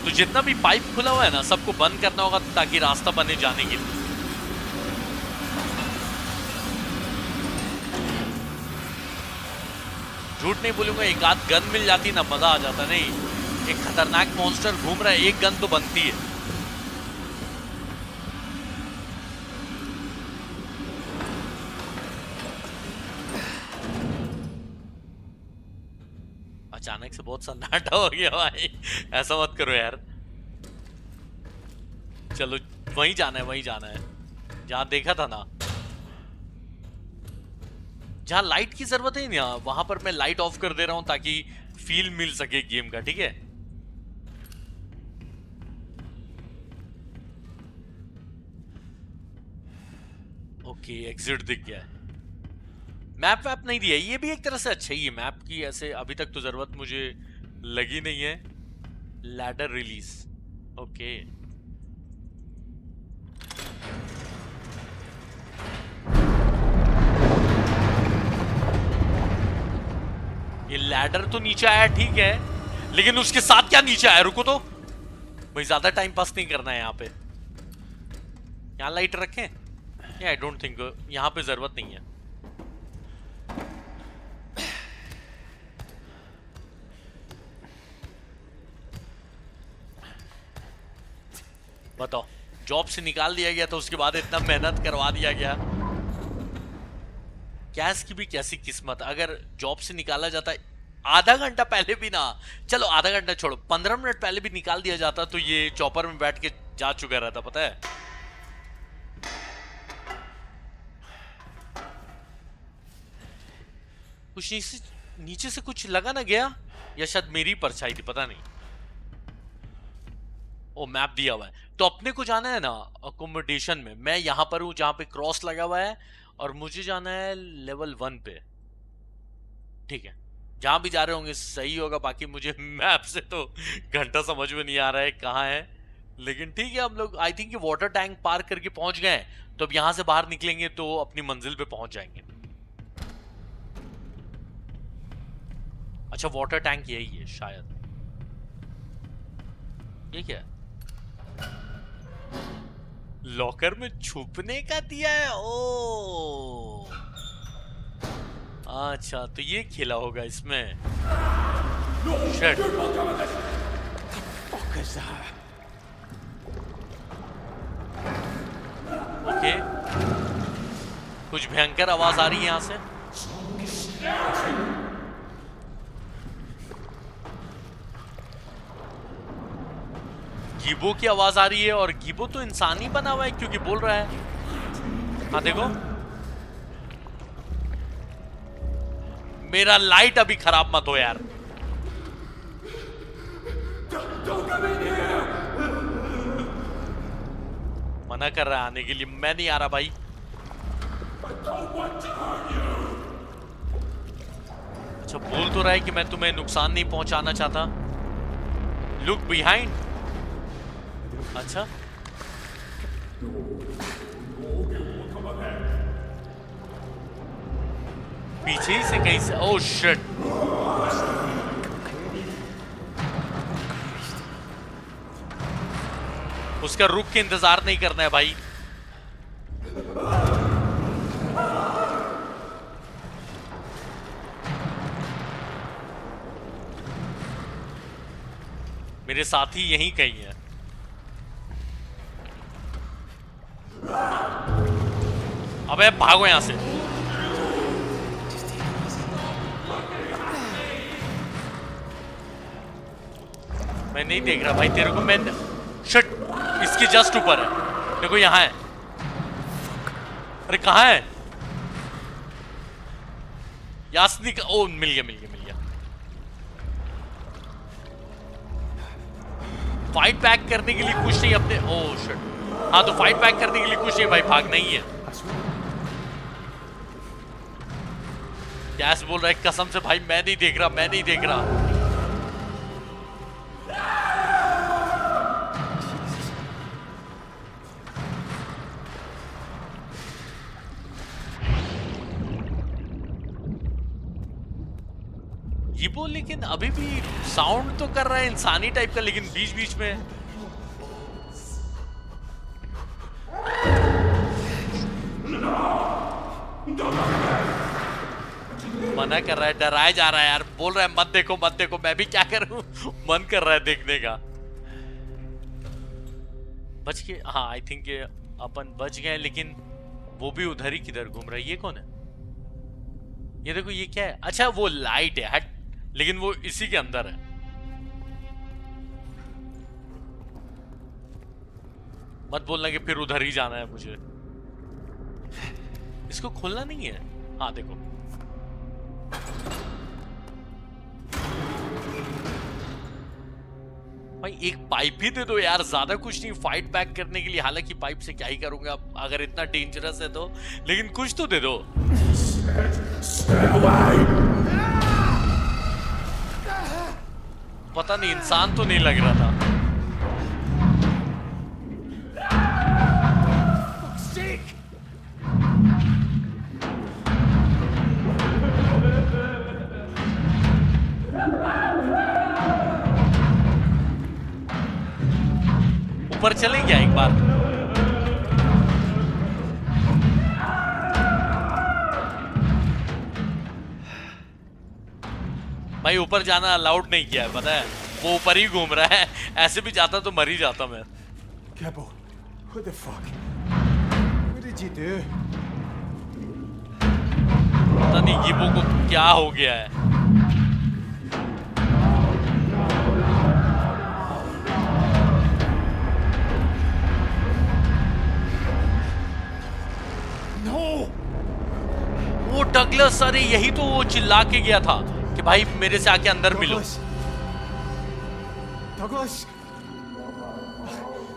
तो जितना भी पाइप खुला हुआ है ना, सबको बंद करना होगा ताकि रास्ता बने जाने के लिए। झूठ नहीं बोलूंगा, एक आध गन मिल जाती ना मजा आ जाता। नहीं, एक खतरनाक मॉन्स्टर घूम रहा है, एक गन तो बनती है। अचानक से बहुत सन्नाटा हो गया भाई, ऐसा मत करो यार। चलो वहीं जाना है, वहीं जाना है जहां देखा था ना, जहां लाइट की जरूरत है ना, वहां पर मैं लाइट ऑफ कर दे रहा हूं ताकि फील मिल सके गेम का, ठीक है। ओके एग्जिट दिख गया है, मैप वैप नहीं दिया, ये भी एक तरह से अच्छा ही है। मैप की ऐसे अभी तक तो जरूरत मुझे लगी नहीं है। Ladder release, okay. ये लैडर तो नीचे आया ठीक है, लेकिन उसके साथ क्या नीचे आया, रुको तो भाई, ज्यादा टाइम पास नहीं करना है यहाँ पे। यहाँ लाइट रखें, आई डोंट थिंक यहाँ पे जरूरत नहीं है। बताओ, जॉब से निकाल दिया गया तो उसके बाद इतना मेहनत करवा दिया गया। कैस की भी कैसी किस्मत, अगर जॉब से निकाला जाता है आधा घंटा पहले भी ना, चलो आधा घंटा छोड़ो, 15 मिनट पहले भी निकाल दिया जाता तो ये चॉपर में बैठ के जा चुका रहता, पता है। कुछ नीचे से कुछ लगा ना गया, या शायद मेरी परछाई थी, पता नहीं। ओ मैप दिया हुआ है, तो अपने को जाना है ना अकोमोडेशन में। मैं यहां पर हूं जहां पे क्रॉस लगा हुआ है, और मुझे जाना है लेवल 1 पे, ठीक है। जहां भी जा रहे होंगे सही होगा, बाकी मुझे मैप से तो घंटा समझ में नहीं आ रहा है कहाँ है, लेकिन ठीक है। हम लोग आई थिंक वाटर टैंक पार करके पहुंच गए, तो अब यहां से बाहर निकलेंगे तो अपनी मंजिल पे पहुंच जाएंगे। अच्छा वाटर टैंक यही है शायद, ये क्या है? लॉकर में छुपने का दिया है, ओ अच्छा, तो ये खेला होगा इसमें। शिट, ओके, कुछ भयंकर आवाज आ रही है यहां से। गीबो की आवाज आ रही है, और गीबो तो इंसान ही बना हुआ है क्योंकि बोल रहा है। हाँ देखो, मेरा लाइट अभी खराब मत हो यार। मना कर रहा है आने के लिए, मैं नहीं आ रहा भाई। अच्छा बोल तो रहा है कि मैं तुम्हें नुकसान नहीं पहुंचाना चाहता, लुक बिहाइंड। अच्छा पीछे ही से कहीं से। ओह शिट, उसका रुक के इंतजार नहीं करना है भाई। मेरे साथी यहीं कहीं है। अबे भागो यहां से। मैं नहीं देख रहा भाई तेरे को। मैं शिट, इसके जस्ट ऊपर है। देखो यहां है। अरे कहां है यास्नी का? ओ मिल गया मिल गया मिल गया। फाइट बैक करने के लिए कुछ नहीं अपने। ओह शिट, हाँ तो फाइट बैक करने के लिए कुछ नहीं भाई, भागना ही है। गैस बोल रहा है कसम से भाई मैं नहीं देख रहा, मैं नहीं देख रहा। ये बोल, लेकिन अभी भी साउंड तो कर रहा है इंसानी टाइप का, लेकिन बीच बीच में मना कर रहा है, डराया जा रहा है यार। बोल रहा है मत देखो मत देखो, मैं भी क्या करूं, मन कर रहा है देखने का। बच के, हाँ आई थिंक अपन बच गए, लेकिन वो भी उधर ही किधर घूम रहा है। ये कौन है? ये देखो ये क्या है? अच्छा वो लाइट है, हट, लेकिन वो इसी के अंदर है। मत बोलना कि फिर उधर ही जाना है मुझे। इसको खोलना नहीं है। हाँ देखो, भाई एक पाइप ही दे दो यार, ज्यादा कुछ नहीं फाइट बैक करने के लिए। हालांकि पाइप से क्या ही करूंगा अगर इतना डेंजरस है तो, लेकिन कुछ तो दे दो। पता नहीं, इंसान तो नहीं लग रहा था। ऊपर चले क्या एक बार? भाई ऊपर जाना अलाउड नहीं किया है, पता है? वो ऊपर ही घूम रहा है। ऐसे भी जाता तो मर ही जाता मैं। Gibbo, what the fuck? What did you do? पता नहीं गिबो को क्या हो गया है। वो डगलस, अरे यही तो वो चिल्ला के गया था कि भाई मेरे से आके अंदर मिलो। Douglas?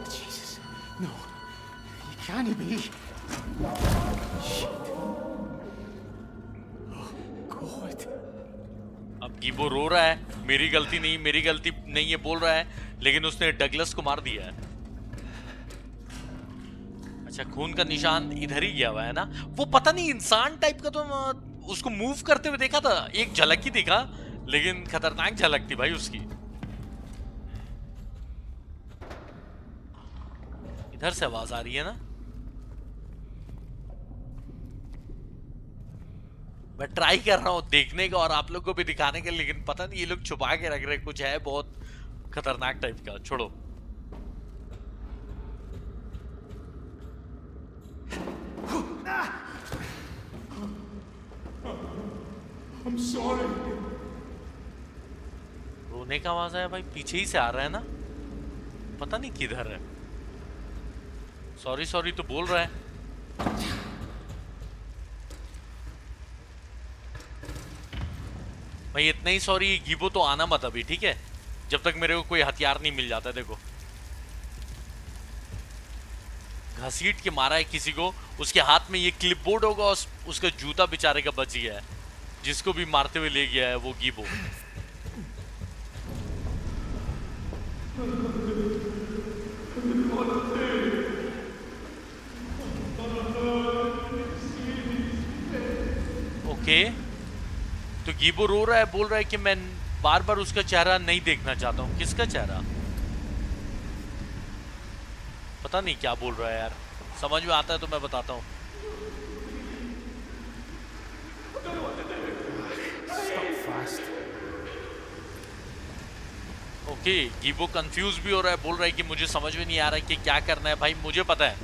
Jesus, no, you can't be. Shit. Oh God. अब गिबो रो रहा है, मेरी गलती नहीं, मेरी गलती नहीं है बोल रहा है, लेकिन उसने डगलस को मार दिया है। अच्छा खून का निशान इधर ही गया हुआ है ना। वो पता नहीं इंसान टाइप का, तो उसको मूव करते हुए देखा था, एक झलक ही देखा, लेकिन खतरनाक झलक थी भाई उसकी। इधर से आवाज आ रही है ना। मैं ट्राई कर रहा हूं देखने का और आप लोग को भी दिखाने का, लेकिन पता नहीं ये लोग छुपा के रख रहे, कुछ है बहुत खतरनाक टाइप का। छोड़ो, I'm sorry. रोने का आवाज आया भाई, पीछे ही से आ रहा है ना, पता नहीं किधर है। सॉरी सॉरी तो बोल रहा है। भाई इतना ही सॉरी, गिबो तो आना मत अभी, ठीक है? जब तक मेरे को कोई हथियार नहीं मिल जाता। देखो घसीट के मारा है किसी को, उसके हाथ में ये क्लिपबोर्ड होगा और उसका जूता बेचारे का बच गया है, जिसको भी मारते हुए ले गया है वो गिबो। ओके, तो गीबो रो रहा है, बोल रहा है कि मैं बार बार उसका चेहरा नहीं देखना चाहता हूँ। किसका चेहरा? पता नहीं क्या बोल रहा है यार, समझ में आता है तो मैं बताता हूँ। ओके, गीबो कंफ्यूज भी हो रहा है, बोल रहा है कि मुझे समझ में नहीं आ रहा है कि क्या करना है। भाई मुझे पता है,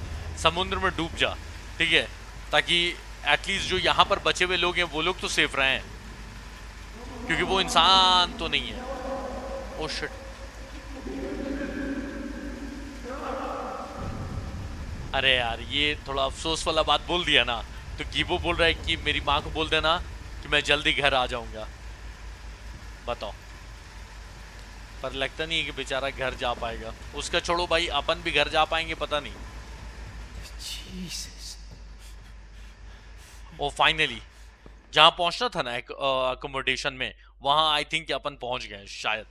समुद्र में डूब जा, ठीक है, ताकि एटलीस्ट जो यहाँ पर बचे हुए लोग हैं वो लोग तो सेफ रहें, क्योंकि वो इंसान तो नहीं है। ओह शिट, अरे यार ये थोड़ा अफसोस वाला बात बोल दिया ना। तो गीबो बोल रहा है कि मेरी माँ को बोल देना कि मैं जल्दी घर आ जाऊंगा। बताओ, पर लगता नहीं है कि बेचारा घर जा पाएगा। उसका छोड़ो भाई, अपन भी घर जा पाएंगे पता नहीं। Jesus. ओ फाइनली जहां पहुंचना था ना अकोमोडेशन में, वहां आई थिंक अपन पहुंच गए शायद।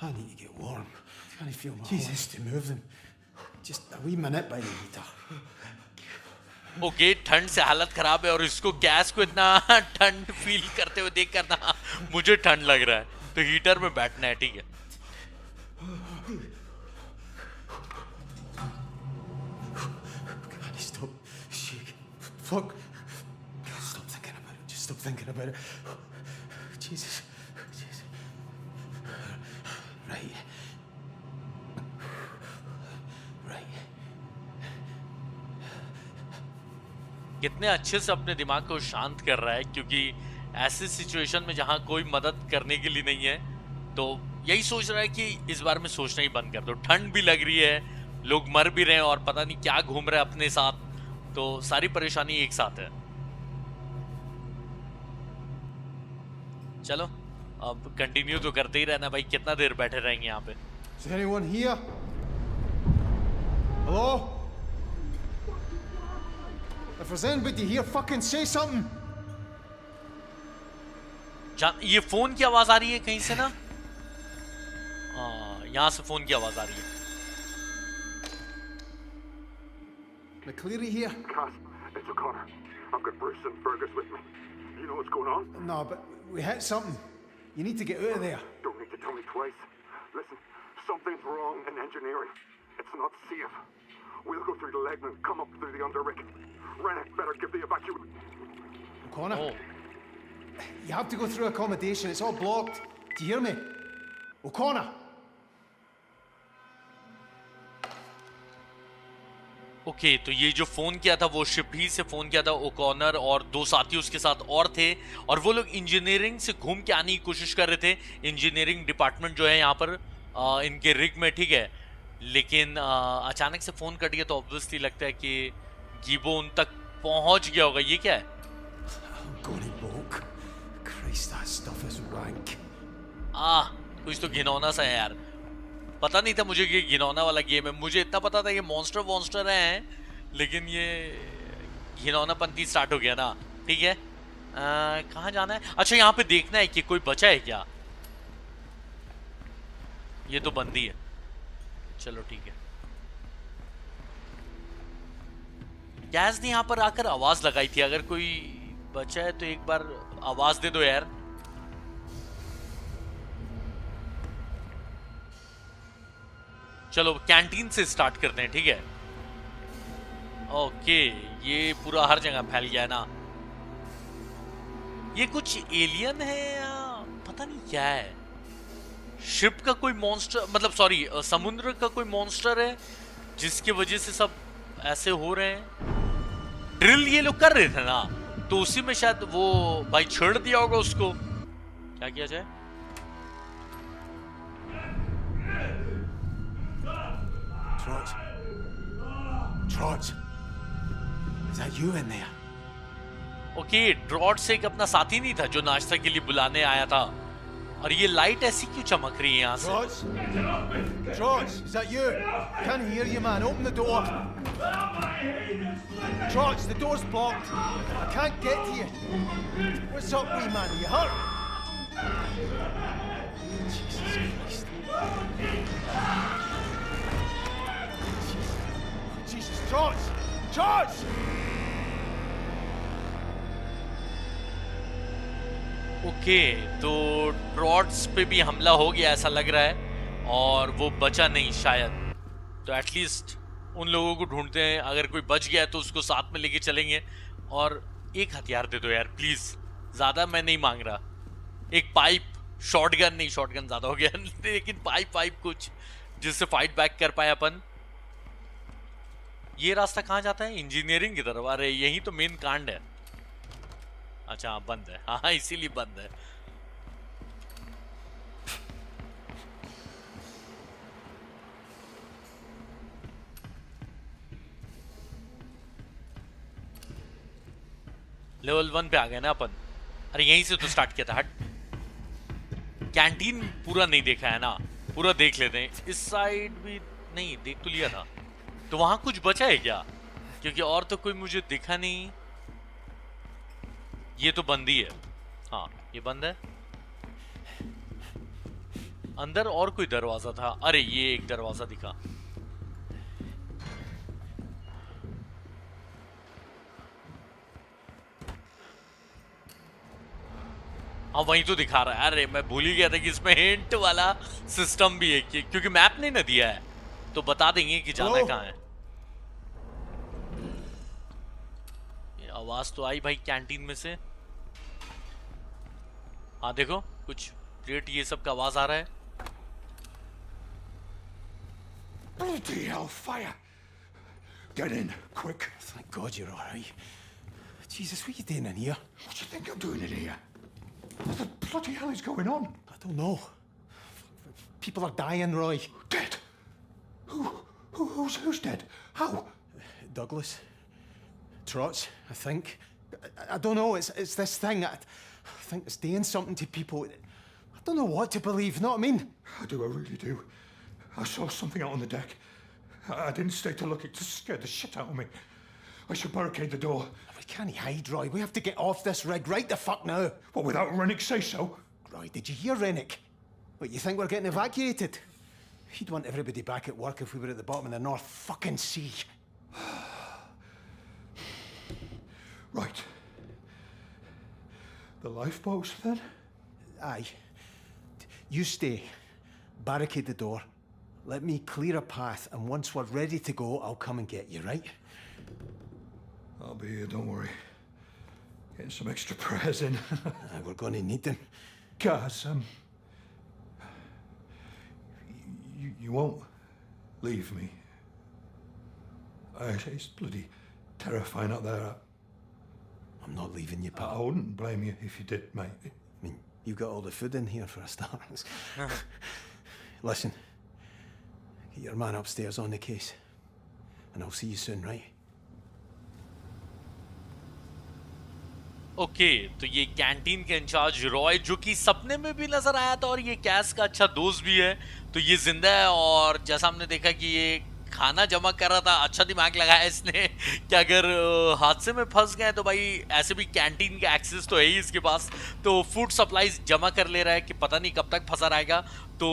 I need to get warm. Can I feel my Jesus to move them? Just a wee minute by the heater. Okay, ठंड से हालत खराब है और इसको गैस को इतना ठंड फील करते हुए देख कर ना मुझे ठंड लग रहा है, तो हीटर में बैठना है, ठीक है। God, stop shaking. Fuck. God, stop thinking about it. Just stop thinking about it. Jesus. Jesus. Right. Right. कितने अच्छे से अपने दिमाग को शांत कर रहा है, क्योंकि ऐसे सिचुएशन में जहां कोई मदद करने के लिए नहीं है, तो यही सोच रहा है कि इस बार में सोचना ही बंद कर दो। ठंड भी लग रही है, लोग मर भी रहे हैं और पता नहीं क्या घूम रहे हैं अपने साथ, तो सारी परेशानी एक साथ है। चलो अब कंटिन्यू तो करते ही रहना भाई, कितना देर बैठे रहेंगे यहाँ पे। Is there anyone here? Hello? If there's anybody here, fucking say something. ये फोन की आवाज आ रही है कहीं से ना? यहाँ से फोन की आवाज आ रही है। McCleary here? Cass, it's O'Connor. I've got Bruce and Fergus with me. You know what's going on? No, but we hit something. You need to get out of there. Don't need to tell me twice. Listen, something's wrong in engineering. It's not safe. We'll go through the Legman, come up through the Underrick. Rennick better give the evacuation. O'Connor? Oh. You have to go through accommodation. It's all blocked. Do you hear me? O'Connor! Okay, तो ये जो phone किया था वो ship ही से phone किया था। O'Connor और दो साथी उसके साथ और थे, और वो लोग इंजीनियरिंग से घूम के आने की कोशिश कर रहे थे। इंजीनियरिंग डिपार्टमेंट जो है यहाँ पर इनके रिग में, ठीक है, लेकिन अचानक से फोन कट गया, तो ऑब्वियसली लगता है कि गीबो उन तक पहुंच गया होगा। ये क्या है? कुछ तो घिनौना सा है यार। पता नहीं था मुझे कि घिनौना वाला गेम है। मुझे इतना पता था कि मॉन्स्टर वॉन्स्टर हैं, लेकिन ये घिनौनापंती स्टार्ट हो गया ना। ठीक है, कहाँ जाना है? अच्छा, यहाँ पे देखना है कि कोई बचा है क्या। ये तो बंदी है, चलो ठीक है। गैस ने यहाँ पर आकर आवाज लगाई थी, अगर कोई बचा है तो एक बार आवाज दे दो यार। चलो कैंटीन से स्टार्ट करते हैं, ठीक है। ओके, ये पूरा हर जगह फैल गया है ना। ये कुछ एलियन है या पता नहीं क्या है। शिप का कोई मॉन्स्टर, मतलब सॉरी समुद्र का कोई मॉन्स्टर है जिसकी वजह से सब ऐसे हो रहे हैं। ड्रिल ये लोग कर रहे थे ना, तो उसी में शायद वो भाई छेड़ दिया होगा उसको। क्या किया जाए? Trots, is that you in there? Okay, ड्रॉट से एक अपना साथी नहीं था जो नाश्ता के लिए बुलाने आया था। और ये लाइट ऐसी क्यों चमक रही है यहाँ से? Trots, is that you? Can't hear you, man. Open the door. Trots, the door's blocked. I can't get to you. What's up, wee man? Are you hurt? Jesus, George! George! Okay, तो ट्रॉट्स पे भी हमला हो गया ऐसा लग रहा है और वो बचा नहीं शायद। तो एटलीस्ट उन लोगों को ढूंढते हैं, अगर कोई बच गया है तो उसको साथ में लेके चलेंगे। और एक हथियार दे दो यार प्लीज, ज्यादा मैं नहीं मांग रहा। एक पाइप, शॉटगन नहीं, शॉटगन ज्यादा हो गया लेकिन पाइप कुछ जिससे फाइट बैक कर पाए अपन। ये रास्ता कहाँ जाता है? इंजीनियरिंग की तरफ। अरे यही तो मेन कांड है। अच्छा बंद है, हाँ इसीलिए बंद है। लेवल 1 पे आ गए ना अपन। अरे यहीं से तो स्टार्ट किया था। हट, कैंटीन पूरा नहीं देखा है ना, पूरा देख लेते हैं। इस साइड भी नहीं देख तो लिया था। तो वहां कुछ बचा है क्या? क्योंकि और तो कोई मुझे दिखा नहीं। ये तो बंद ही है। हाँ ये बंद है। अंदर और कोई दरवाजा था। अरे ये एक दरवाजा दिखा। हाँ वही तो दिखा रहा है। अरे मैं भूल ही गया था कि इसमें हिंट वाला सिस्टम भी है, क्योंकि मैप नहीं ना दिया है तो बता देंगे कि जाना कहाँ है। ये आवाज तो आई भाई कैंटीन में से। हाँ देखो कुछ प्लेट ये सब का आवाज आ रहा है। Bloody hellfire! Get in, quick. Thank God you're all right. Jesus, what are you doing in here? What do you think I'm doing in here? What the bloody hell is going on? I don't know. People are dying, Roy. Dead? Who's dead? How? Douglas. Trots, I think. I don't know, it's this thing. I think it's doing something to people. I don't know what to believe, know what I mean? I do, I really do. I saw something out on the deck. I didn't stay to look, it just scared the shit out of me. I should barricade the door. We can't hide, Roy. We have to get off this rig right the fuck now. What, without Rennick say so? Roy, did you hear Rennick? What, you think we're getting evacuated? He'd want everybody back at work if we were at the bottom of the North fucking Sea. Right. The lifeboats, then? Aye. You stay. Barricade the door. Let me clear a path, and once we're ready to go, I'll come and get you, right? I'll be here, don't worry. Getting some extra prayers in. Aye, we're gonna need them. Guys, you won't leave me. It's bloody terrifying out there. I'm not leaving you, pal. I wouldn't blame you if you did, mate. I mean, you've got all the food in here for a start. Listen, get your man upstairs on the case, and I'll see you soon, right? Okay, तो ये canteen के in charge Roy जो कि सपने में भी नजर आया था और ये कैस का अच्छा दोस्त भी है, तो ये जिंदा है। और जैसा हमने देखा कि ये खाना जमा कर रहा था, अच्छा दिमाग लगाया इसने कि अगर हादसे में फंस गए तो भाई ऐसे भी कैंटीन का एक्सेस तो है ही इसके पास, तो फूड सप्लाईज जमा कर ले रहा है कि पता नहीं कब तक फंसा रहेगा। तो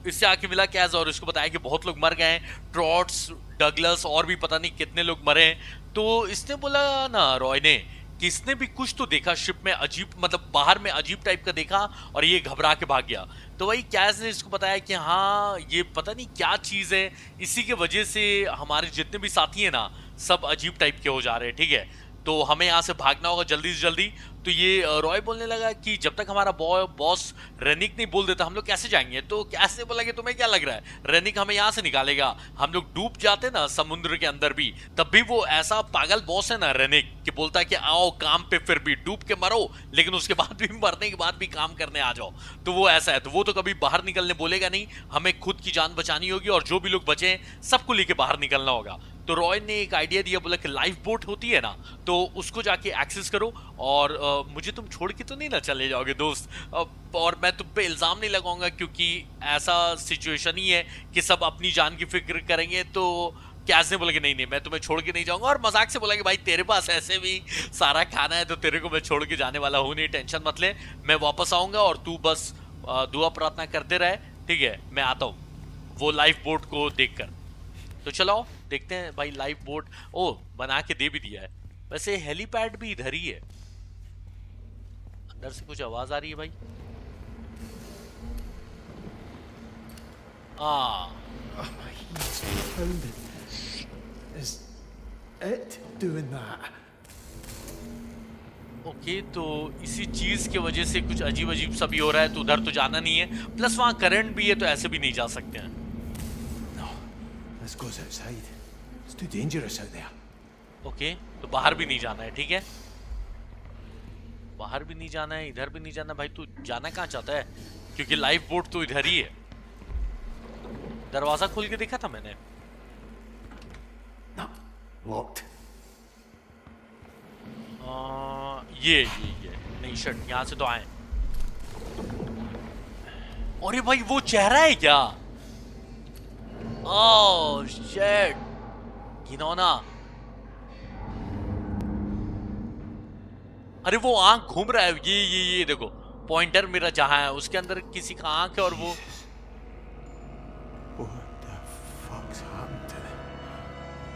इससे आके मिला कैस और इसको बताया कि बहुत लोग मर गए हैं, ट्रॉट्स, डगलस और भी पता नहीं कितने लोग मरे हैं। तो इसने बोला ना रॉय ने कि इसने भी कुछ तो देखा शिप में, अजीब, मतलब बाहर में अजीब टाइप का देखा और ये घबरा के भाग गया। तो वही कैस ने इसको बताया कि हाँ ये पता नहीं क्या चीज़ है, इसी के वजह से हमारे जितने भी साथी हैं ना सब अजीब टाइप के हो जा रहे हैं, ठीक है, तो हमें यहाँ से भागना होगा जल्दी से जल्दी। तो ये रॉय बोलने लगा कि जब तक हमारा बॉस रेनिक नहीं बोल देता हम लोग कैसे जाएंगे। तो कैसे बोला कि तुम्हें क्या लग रहा है रेनिक हमें यहाँ से निकालेगा, हम लोग डूब जाते ना समुद्र के अंदर भी तब भी वो ऐसा पागल बॉस है ना रेनिक कि बोलता है कि आओ काम पे, फिर भी डूब के मरो लेकिन उसके बाद भी मरने के बाद भी काम करने आ जाओ। तो वो ऐसा है, तो वो तो कभी बाहर निकलने बोलेगा नहीं, हमें खुद की जान बचानी होगी और जो भी लोग बचे सबको लेके बाहर निकलना होगा। तो रॉय ने एक आइडिया दिया, बोला कि लाइफ बोट होती है ना तो उसको जाके एक्सेस करो और मुझे तुम छोड़ के तो नहीं ना चले जाओगे दोस्त, और मैं तुम पे इल्ज़ाम नहीं लगाऊंगा क्योंकि ऐसा सिचुएशन ही है कि सब अपनी जान की फिक्र करेंगे। तो कैस ने बोला कि नहीं मैं तुम्हें छोड़ के नहीं जाऊंगा और मजाक से बोला कि भाई तेरे पास ऐसे भी सारा खाना है तो तेरे को मैं छोड़ के जाने वाला हूँ नहीं, टेंशन मत ले, मैं वापस आऊंगा और तू बस दुआ प्रार्थना करते रहे, ठीक है? मैं आता हूँ वो लाइफ बोट को देखकर। तो चलो देखते हैं भाई लाइफ बोट। ओ, बना के दे भी दिया है। वैसे हेलीपैड भी इधर ही है। अंदर से कुछ आवाज आ रही है भाई। Is it doing that? Okay, तो इसी चीज की वजह से कुछ अजीब अजीब सा भी हो रहा है, तो उधर तो जाना नहीं है। प्लस वहां करंट भी है, तो ऐसे भी नहीं जा सकते हैं। No, this goes outside. It's too dangerous out there. Okay, तो बाहर भी नहीं जाना है, ठीक है? बाहर भी नहीं जाना है, इधर भी नहीं जाना। भाई तू जाना कहाँ चाहता है? क्योंकि लाइफ बोट तो इधर ही है। दरवाजा खोल के देखा था मैंने। No, locked. ये नहीं, शट, यहाँ से तो आए। अरे भाई वो चेहरा है क्या? ओह शिट, घिनौना। अरे वो आंख घूम रहा है। ये देखो, पॉइंटर मेरा जहां है उसके अंदर किसी का आंख है, और वो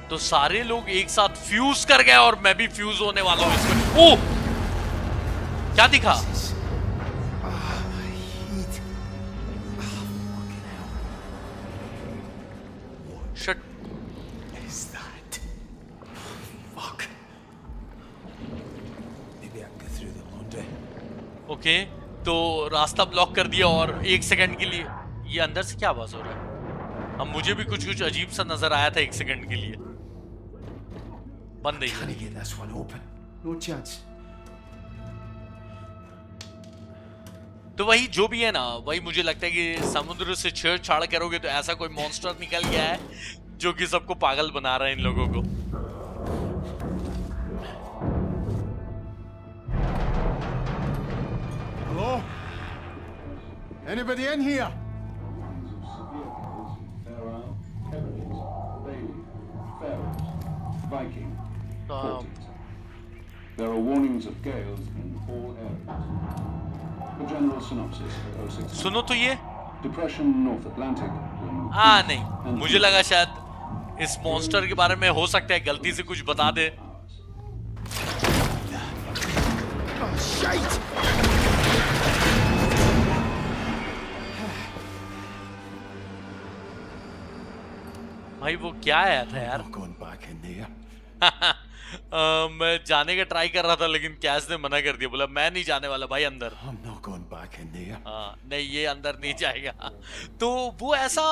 तो सारे लोग एक साथ फ्यूज कर गए, और मैं भी फ्यूज होने वाला हूं इसमें। ओह, क्या दिखा? Shit. Is that? Fuck. Maybe I can get through the laundry. Okay, तो रास्ता ब्लॉक कर दिया, और 1 सेकंड के लिए ये अंदर से क्या आवाज हो रहा है? अब मुझे भी कुछ अजीब सा नजर आया था 1 सेकंड के लिए। बंद नहीं। Can I get this one open? No chance. तो वही जो भी है ना, वही मुझे लगता है कि समुद्र से छेड़छाड़ करोगे तो ऐसा कोई मॉन्स्टर निकल गया है जो कि सबको पागल बना रहा है इन लोगों को। Hello? Anybody in here? Viking. There are warnings of gales in all areas. The general synopsis for 06. सुनो तो ये Depression North Atlantic. नहीं, मुझे लगा शायद इस मॉन्स्टर के बारे में हो सकता है गलती से कुछ बता दे। भाई वो क्या आया था यार? मैं जाने का ट्राई कर रहा था, लेकिन कैस ने मना कर दिया, बोला मैं नहीं जाने वाला भाई अंदर। नहीं, ये अंदर नहीं जाएगा। तो वो ऐसा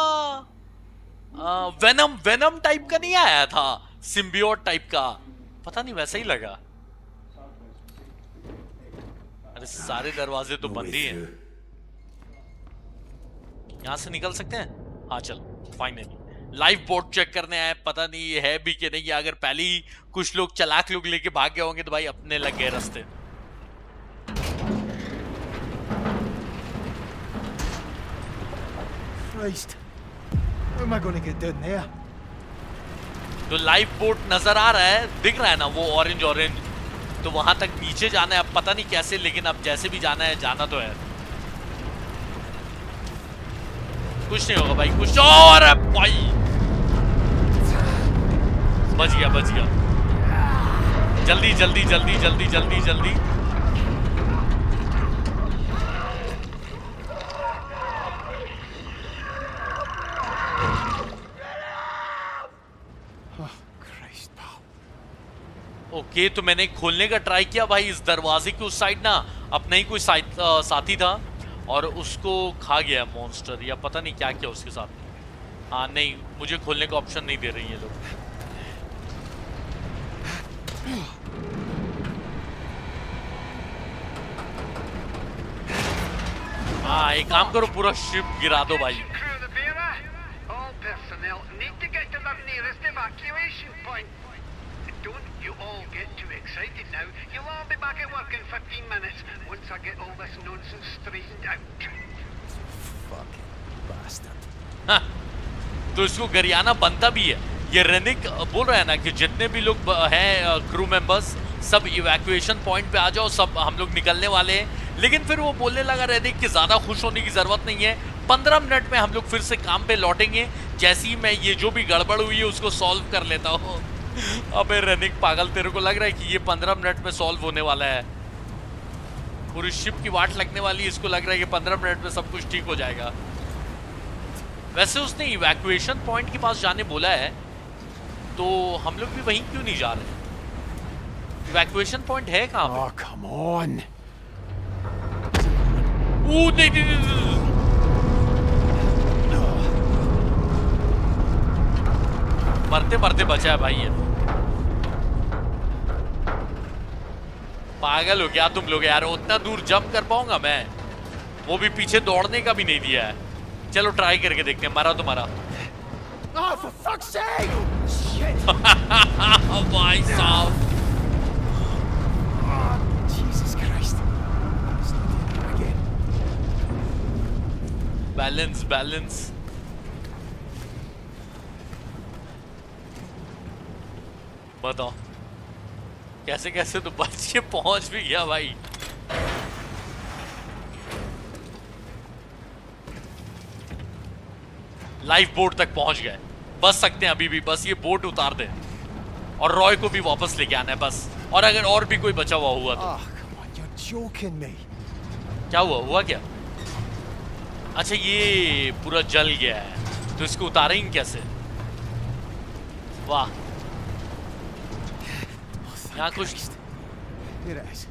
वेनम टाइप का नहीं आया था, सिम्बियोट टाइप का, पता नहीं, वैसा ही लगा। अरे सारे दरवाजे तो बंद ही हैं। यहां से निकल सकते हैं? हाँ चल, फाइनली लाइफ बोट चेक करने आए। पता नहीं ये है भी कि नहीं। अगर पहले ही कुछ लोग चालाक लोग लेके भाग गए होंगे तो भाई अपने लग गए रास्ते। Christ. How am I going to get down there? तो लाइफ बोट नजर आ रहा है, दिख रहा है ना वो ऑरेंज, तो वहां तक नीचे जाना है। अब पता नहीं कैसे, लेकिन अब जैसे भी जाना है, जाना तो है। कुछ नहीं होगा भाई, कुछ और है भाई। बच गया। जल्दी। ओके, तो मैंने खोलने का ट्राई किया भाई। इस दरवाजे की उस साइड ना अपना ही कोई साथी था, और उसको खा गया मॉन्स्टर, या पता नहीं क्या किया उसके साथ। हाँ नहीं, मुझे खोलने का ऑप्शन नहीं दे रही है लोग। हाँ, एक काम करो, पूरा शिप गिरा दो भाई। All personnel need to get to their nearest evacuation point. Don't you all get too excited now. You'll all be back at work in 15 minutes once I get all this nonsense straightened out. Fucking bastard. हाँ, तो इसको गरियाना बनता भी है। ये रेनिक बोल रहा है ना कि जितने भी लोग हैं क्रू मेंबर्स, सब इवैक्यूएशन पॉइंट पे आ जाओ, सब हम लोग निकलने वाले हैं। लेकिन फिर वो बोलने लगा रेनिक कि ज्यादा खुश होने की जरूरत नहीं है, 15 मिनट में हम लोग फिर से काम पे लौटेंगे, जैसे ही मैं ये जो भी गड़बड़ हुई है उसको सॉल्व कर लेता हूँ। अबे रेनिक पागल, तेरे को लग रहा है कि ये 15 मिनट में सॉल्व होने वाला है? पूरी शिप की वाट लगने वाली है, इसको लग रहा है कि 15 मिनट में सब कुछ ठीक हो जाएगा। वैसे उसने इवैक्यूएशन पॉइंट के पास जाने बोला है, तो हम लोग भी वहीं क्यों नहीं जा रहे? इवैक्यूएशन पॉइंट है कहाँ पे? Oh, come on. नहीं। मरते मरते बचा है भाई ये। पागल हो क्या तुम लोग यार, उतना दूर जंप कर पाऊंगा मैं? वो भी पीछे दौड़ने का भी नहीं दिया है। चलो ट्राई करके देखते हैं, मरा तो मरा। Oh, for fuck's sake! Shit! भाई साहब, Jesus Christ. Let's not do that again. Balance balance. बताओ कैसे कैसे तो बच के पहुंच भी गया भाई। लाइफ बोट तक पहुंच गए, बच सकते हैं अभी भी, बस ये बोट उतार दे और रॉय को भी वापस लेके आना है बस। और अगर और भी कोई बचा हुआ हुआ तो। Oh, come on, you're joking me. क्या हुआ क्या? अच्छा ये पूरा जल गया है, तो इसको उतारेंगे कैसे? वाह, यहाँ कुछ। Here it is.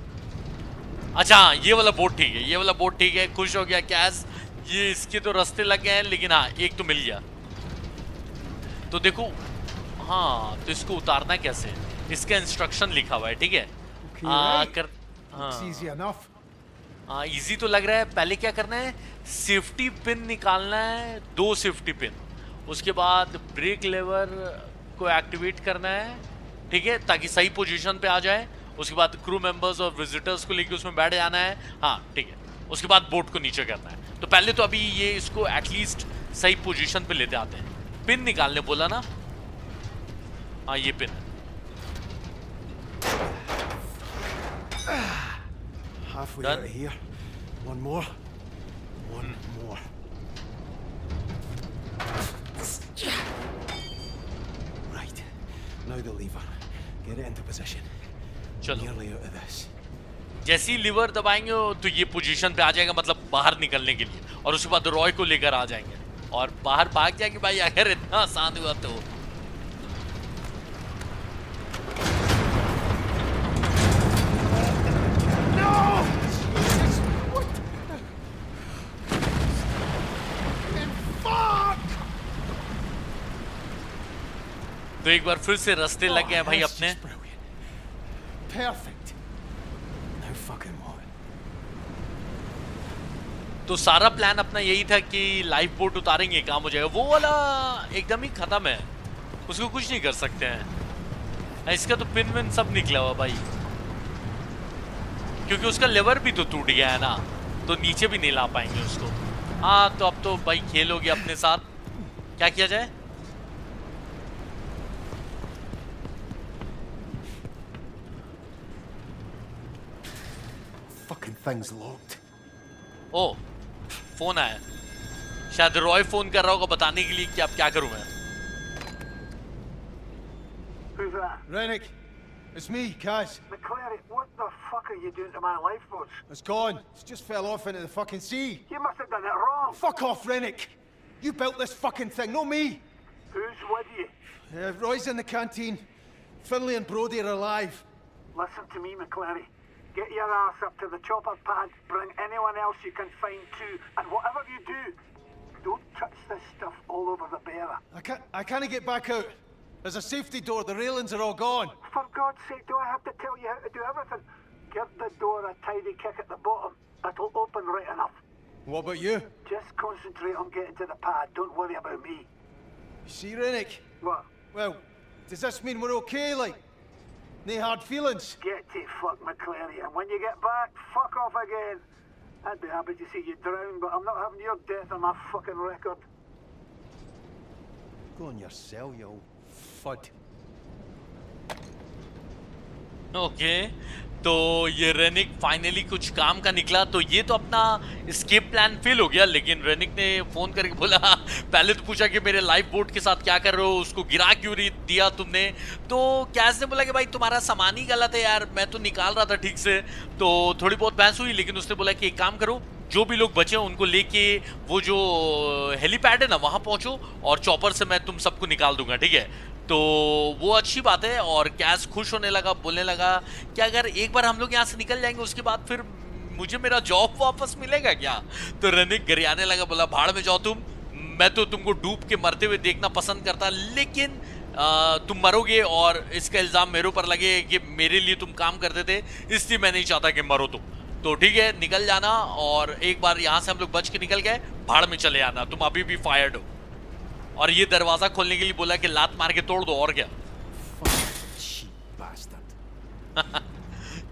अच्छा हाँ, ये वाला बोट ठीक है, ये वाला बोट ठीक है। खुश हो गया कैस, ये इसके तो रास्ते लग गए हैं, लेकिन हाँ एक तो मिल गया। तो देखो, हाँ तो इसको उतारना कैसे, इसका इंस्ट्रक्शन लिखा हुआ है, ठीक है। Okay, हाँ It's easy enough. हाँ इजी तो लग रहा है। पहले क्या करना है, सेफ्टी पिन निकालना है, 2 सेफ्टी पिन। उसके बाद ब्रेक लेवर को एक्टिवेट करना है, ठीक है, ताकि सही पोजीशन पे आ जाए। उसके बाद क्रू मेंबर्स और विजिटर्स को लेके उसमें बैठ जाना है, हाँ ठीक है। उसके बाद बोट को नीचे करना है। तो पहले तो अभी ये इसको एटलीस्ट सही पोजीशन पे लेते आते हैं। पिन निकालने बोला ना, हाँ ये पिन है। Halfway Done. out of here. One more. One more. Right. Now the lever. Get it into position. चलो Nearly out of this. जैसे ही लीवर दबाएंगे तो ये पोजीशन पे आ जाएगा, मतलब बाहर निकलने के लिए। और उसके बाद रॉय को लेकर आ जाएंगे और बाहर भाग जाएंगे भाई, अगर इतना आसान हुआ तो। तो एक बार फिर से रास्ते लग गए हैं भाई That's अपने। just brilliant. Perfect. Now fucking what? तो सारा प्लान अपना यही था कि लाइफ बोट उतारेंगे, काम हो जाएगा। वो वाला एकदम ही खत्म है, उसको कुछ नहीं कर सकते हैं। इसका तो पिन विन सब निकला हुआ भाई, क्योंकि उसका लेवर भी तो टूट गया है ना, तो नीचे भी नहीं ला पाएंगे उसको। हाँ तो अब तो भाई खेल हो गया अपने साथ, क्या किया जाए? Fucking thing's locked. ओ फोन आया, शायद रॉय फोन कर रहा होगा बताने के लिए कि अब क्या करूं मैं। Who's that? Rennick, it's me, Kaz. McClary, what the fuck are you doing to my lifeboats? It's gone. It's just fell off into the fucking sea. You must have done it wrong. Fuck off, Rennick. You built this fucking thing, not me. Who's with you? Roy's in the canteen. Finlay and Brody are alive. Listen to me, McClary. Get your ass up to the chopper pad, bring anyone else you can find too, and whatever you do, don't touch this stuff all over the bearer. I can't get back out. There's a safety door. The railings are all gone. For God's sake, do I have to tell you how to do everything? Give the door a tidy kick at the bottom. It'll open right enough. What about you? Just concentrate on getting to the pad. Don't worry about me. You see, Rennick? What? Well, does this mean we're okay, like? No hard feelings? Get to fuck, McClary, and when you get back, fuck off again. I'd be happy to see you drown, but I'm not having your death on my fucking record. Go on your cell, you old fud. Okay तो ये रेनिक finally कुछ काम का निकला। तो ये तो अपना एस्केप प्लान फेल हो गया, लेकिन रेनिक ने फोन करके बोला, पहले तो पूछा कि मेरे लाइफ बोट के साथ क्या कर रहे हो, उसको गिरा क्यों दिया तुमने। तो कैस ने बोला कि भाई तुम्हारा सामान ही गलत है यार, मैं तो निकाल रहा था ठीक से। तो थोड़ी बहुत बहस हुई, लेकिन उसने बोला कि एक काम करो, जो भी लोग बचे उनको लेके वो जो हेलीपैड है ना वहां पहुंचो और चॉपर से मैं तुम सबको निकाल दूंगा, ठीक है। तो वो अच्छी बात है। और कैस खुश होने लगा, बोलने लगा कि अगर एक बार हम लोग यहाँ से निकल जाएंगे उसके बाद फिर मुझे मेरा जॉब वापस मिलेगा क्या। तो रेनिक गरियाने लगा, बोला भाड़ में जाओ तुम, मैं तो तुमको डूब के मरते हुए देखना पसंद करता, लेकिन तुम मरोगे और इसका इल्जाम मेरे ऊपर लगे कि मेरे लिए तुम काम करते थे, इसलिए मैं नहीं चाहता कि मरो तुम। तो ठीक है, निकल जाना, और एक बार यहाँ से हम लोग बच के निकल गए, भाड़ में चले आना, तुम अभी भी फायर्ड हो। और ये दरवाजा खोलने के लिए बोला कि लात मार के तोड़ दो, और क्या।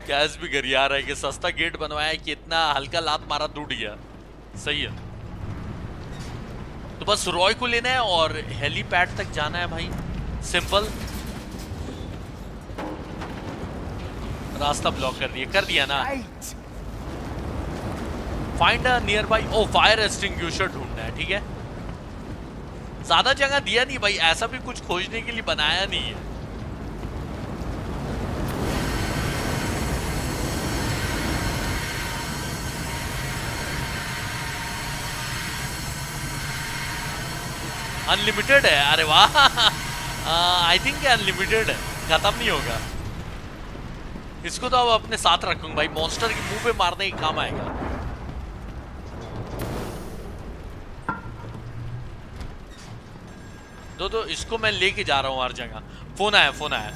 कैस भी गरिया रहा है कि सस्ता गेट बनवाया कि इतना हल्का लात मारा टूट गया। सही है। तो बस रॉय को लेना है और हेलीपैड तक जाना है भाई, सिंपल। रास्ता ब्लॉक कर दिया ना। Find a nearby, oh fire extinguisher ढूंढना है, ठीक है। ज्यादा जगह दिया नहीं भाई, ऐसा भी कुछ खोजने के लिए बनाया नहीं है। अनलिमिटेड है, अरे वाह। आई थिंक अनलिमिटेड है, खत्म नहीं होगा। इसको तो अब अपने साथ रखूंगा भाई, मॉन्स्टर के मुंह पे मारने के काम आएगा। तो इसको मैं लेके जा रहा हूं हर जगह। फोन आया।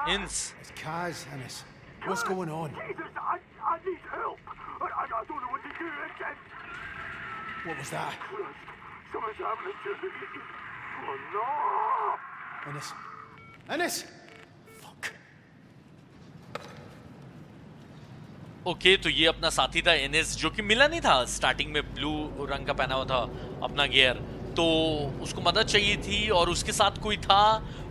Inns. It's Kaz, Innes. What's going on? Jesus, I need help. I don't know what to do. What was that? Something's happening to me. Oh no! Innes? Innes! Okay, तो ये अपना साथी था एनएस, जो कि मिला नहीं था स्टार्टिंग में, ब्लू रंग का पहना हुआ था अपना गियर। तो उसको मदद चाहिए थी और उसके साथ कोई था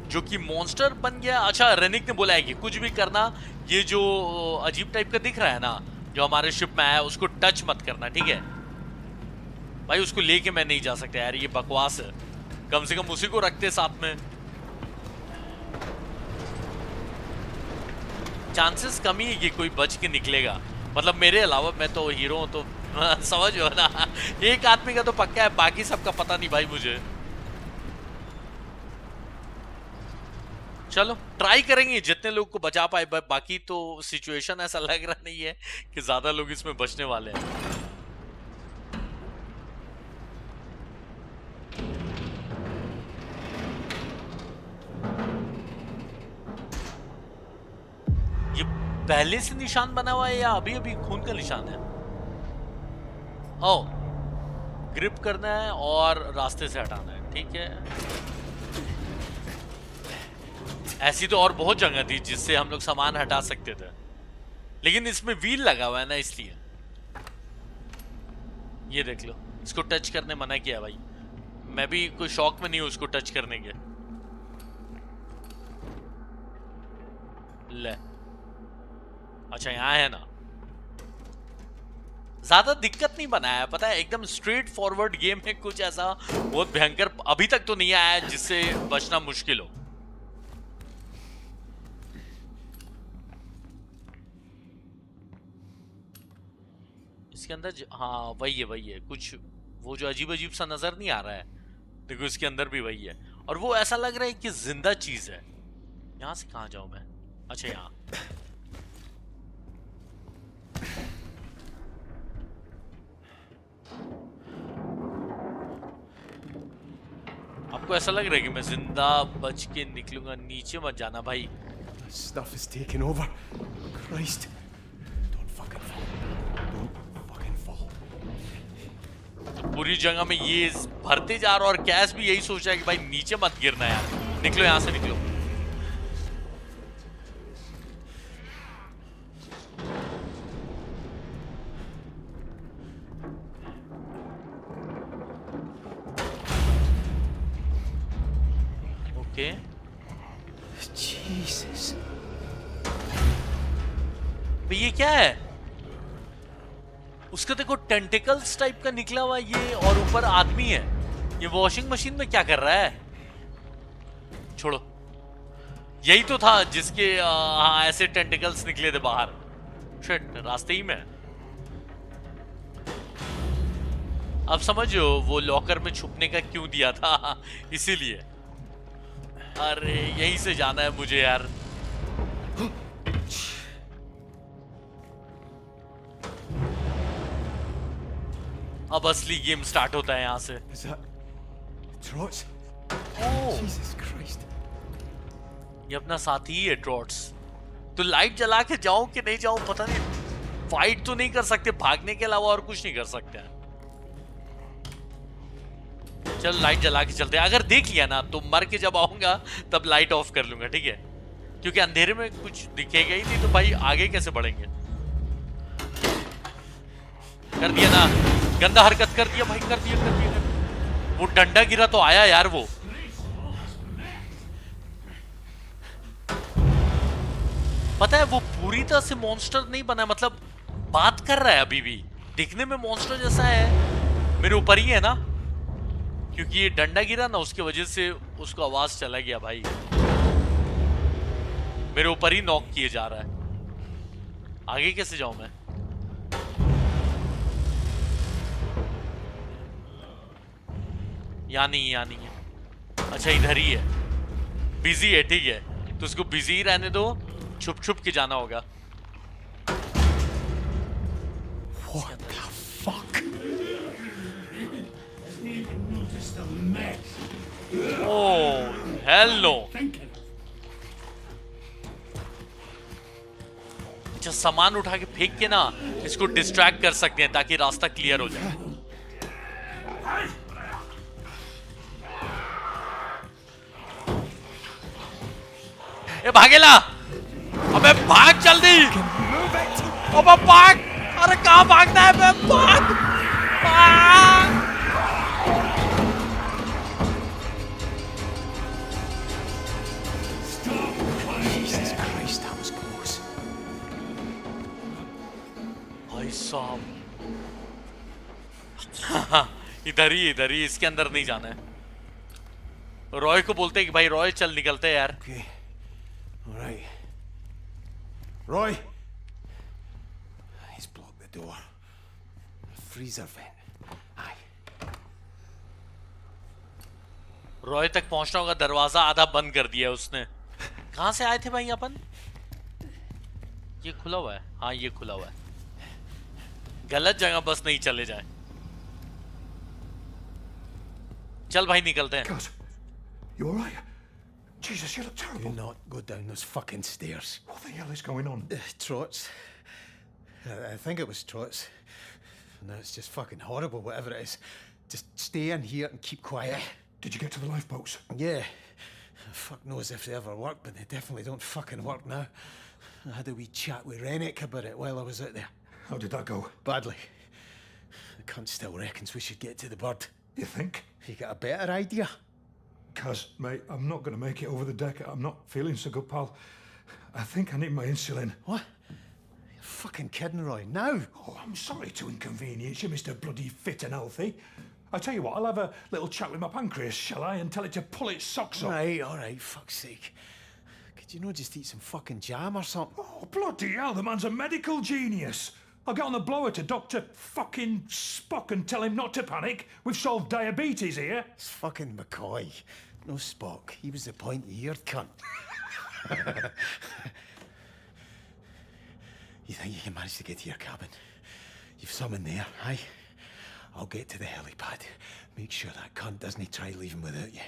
जो कि मॉन्स्टर बन गया। अच्छा, रेनिक ने बोला है कि कुछ भी करना, ये जो अजीब टाइप का दिख रहा है ना जो हमारे शिप में आया, उसको टच मत करना, ठीक है भाई। उसको लेके मैं नहीं जा सकता यार, ये बकवास है। कम से कम उसी को रखते साथ में। चांसेस कम ही है कि कोई बच के निकलेगा, मतलब मेरे अलावा, मैं तो हीरो हूं तो समझ हो ना। एक आदमी का तो पक्का है, बाकी सबका पता नहीं भाई मुझे। चलो ट्राई करेंगे जितने लोग को बचा पाए, बाकी तो सिचुएशन ऐसा लग रहा नहीं है कि ज्यादा लोग इसमें बचने वाले हैं। पहले से निशान बना हुआ है या अभी अभी खून का निशान है? ओ, ग्रिप करना है और रास्ते से हटाना है, ठीक है। ऐसी तो और बहुत जगह थी जिससे हम लोग सामान हटा सकते थे, लेकिन इसमें व्हील लगा हुआ है ना, इसलिए। ये देख लो, इसको टच करने मना किया भाई। मैं भी कोई शौक में नहीं हूं उसको टच करने के। ले, अच्छा यहाँ है ना। ज्यादा दिक्कत नहीं बनाया है, पता है, एकदम स्ट्रेट फॉरवर्ड गेम है। कुछ ऐसा बहुत भयंकर अभी तक तो नहीं आया है जिससे बचना मुश्किल हो। इसके अंदर हाँ वही है कुछ, वो जो अजीब अजीब सा नजर नहीं आ रहा है, देखो इसके अंदर भी वही है। और वो ऐसा लग रहा है कि जिंदा चीज है। यहां से कहां जाऊं मैं? अच्छा यहाँ। आपको ऐसा लग रहा है कि मैं जिंदा बच के निकलूंगा? नीचे मत जाना भाई। Stuff is taking over. Christ. Don't fucking fall. Don't fucking fall. तो पूरी जगह में ये भरते जा रहा, और कैस भी यही सोच रहा है कि भाई नीचे मत गिरना यार, निकलो यहां से, निकलो। Okay Jesus. ये क्या है? उसका देखो टेंटिकल्स टाइप का निकला हुआ ये, और ऊपर आदमी है। ये वॉशिंग मशीन में क्या कर रहा है? छोड़ो, यही तो था जिसके हाँ ऐसे टेंटिकल्स निकले थे बाहर। शिट, रास्ते ही में। अब समझो वो लॉकर में छुपने का क्यों दिया था, इसीलिए। अरे यहीं से जाना है मुझे यार। अब असली गेम स्टार्ट होता है यहाँ से। Is that Trots? Oh. Jesus Christ. ये अपना साथी ही है ट्रॉट्स। तो लाइट जला के जाऊं कि नहीं जाऊं पता नहीं। फाइट तो नहीं कर सकते, भागने के अलावा और कुछ नहीं कर सकते हैं। चल लाइट जला के चलते हैं। अगर देख लिया ना तो मर के जब आऊंगा तब लाइट ऑफ कर लूंगा, ठीक है? क्योंकि अंधेरे में कुछ दिखेगा ही नहीं तो भाई आगे कैसे बढ़ेंगे। कर दिया ना, गंदा हरकत कर दिया भाई, कर दिया। वो डंडा गिरा तो आया यार वो। पता है वो पूरी तरह से मॉन्स्टर नहीं बना, मतलब बात कर रहा है अभी भी, दिखने में मॉन्स्टर जैसा है। मेरे ऊपर ही है ना, क्योंकि ये डंडा गिरा ना उसकी वजह से उसको आवाज चला गया भाई। मेरे ऊपर ही नॉक किए जा रहा है। आगे कैसे जाऊं मैं? यहाँ नहीं है। अच्छा इधर ही है, बिजी है, ठीक है तो उसको बिजी ही रहने दो। छुप छुप के जाना होगा। What the fuck? Oh, hell no. अच्छा सामान उठा के फेंक के ना इसको डिस्ट्रैक्ट कर सकते हैं ताकि रास्ता क्लियर हो जाए। ए भागेला, अबे भाग जल्दी। अबे भाग, अरे कहाँ भागना है? बे भाग, भाग। Jesus Christ, that was close. भाई साहब इधर ही, इसके अंदर नहीं जाना है। रॉय को बोलते हैं कि भाई रॉय चल निकलते हैं यार। Okay. All right. Roy! He's blocked the door. Freezer vent. Aye. Roy तक पहुंचना होगा, दरवाजा आधा बंद कर दिया उसने। कहां से आए थे भाई अपन? ये खुला हुआ है, हाँ ये खुला हुआ है। गलत जगह बस नहीं चले जाए। चल भाई निकलते हैं। God, you alright? Jesus, you look terrible. Do not go down those fucking stairs. What the hell is going on? Trots. I think it was Trots. No, it's just fucking horrible, whatever it is. Just stay in here and keep quiet. Did you get to the lifeboats? Yeah. Fuck knows if they ever work, but they definitely don't fucking work now. I had a wee chat with Rennick about it while I was out there. How did that go? Badly. The cunt still reckons we should get to the bird. You think? You got a better idea? Kaz, mate, I'm not going to make it over the deck. I'm not feeling so good, pal. I think I need my insulin. What? You're fucking kidding, Roy. Now? Oh, I'm sorry to inconvenience you, Mr. Bloody Fit and Healthy. I tell you what, I'll have a little chat with my pancreas, shall I, and tell it to pull its socks up. All right, fuck's sake. Could you not just eat some fucking jam or something? Oh, bloody hell, the man's a medical genius. I'll get on the blower to Dr. fucking Spock and tell him not to panic. We've solved diabetes here. It's fucking McCoy. No Spock. He was the pointy-eared cunt. You think you can manage to get to your cabin? You've some in there, aye? I'll get to the helipad. Make sure that cunt doesn't try leaving without you.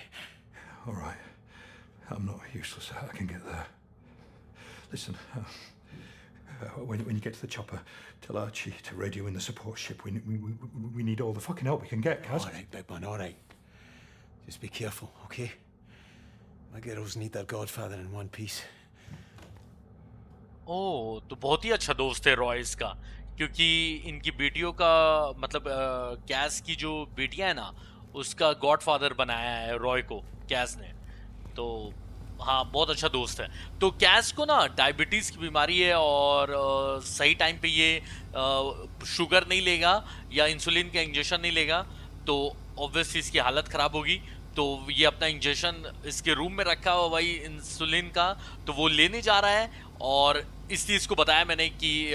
All right. I'm not useless. I can get there. Listen, when you get to the chopper, tell Archie to radio in the support ship. We need all the fucking help we can get, Kaz. All right, big man, all right. Just be careful, okay? My girls need their godfather in one piece. ओह, तो बहुत ही अच्छा दोस्त है रॉय इसका, क्योंकि इनकी बेटियों का मतलब कैस की जो बेटियां है ना उसका गॉडफादर बनाया है रॉय को कैस ने। तो हाँ, बहुत अच्छा दोस्त है। तो कैस को ना डायबिटीज़ की बीमारी है और सही टाइम पे ये शुगर नहीं लेगा या इंसुलिन का इंजेक्शन नहीं लेगा तो ऑब्वियसली इसकी हालत ख़राब होगी। तो ये अपना इंजेक्शन इसके रूम में रखा हुआ भाई इंसुलिन का, तो वो लेने जा रहा है। और इसलिए इसको बताया मैंने कि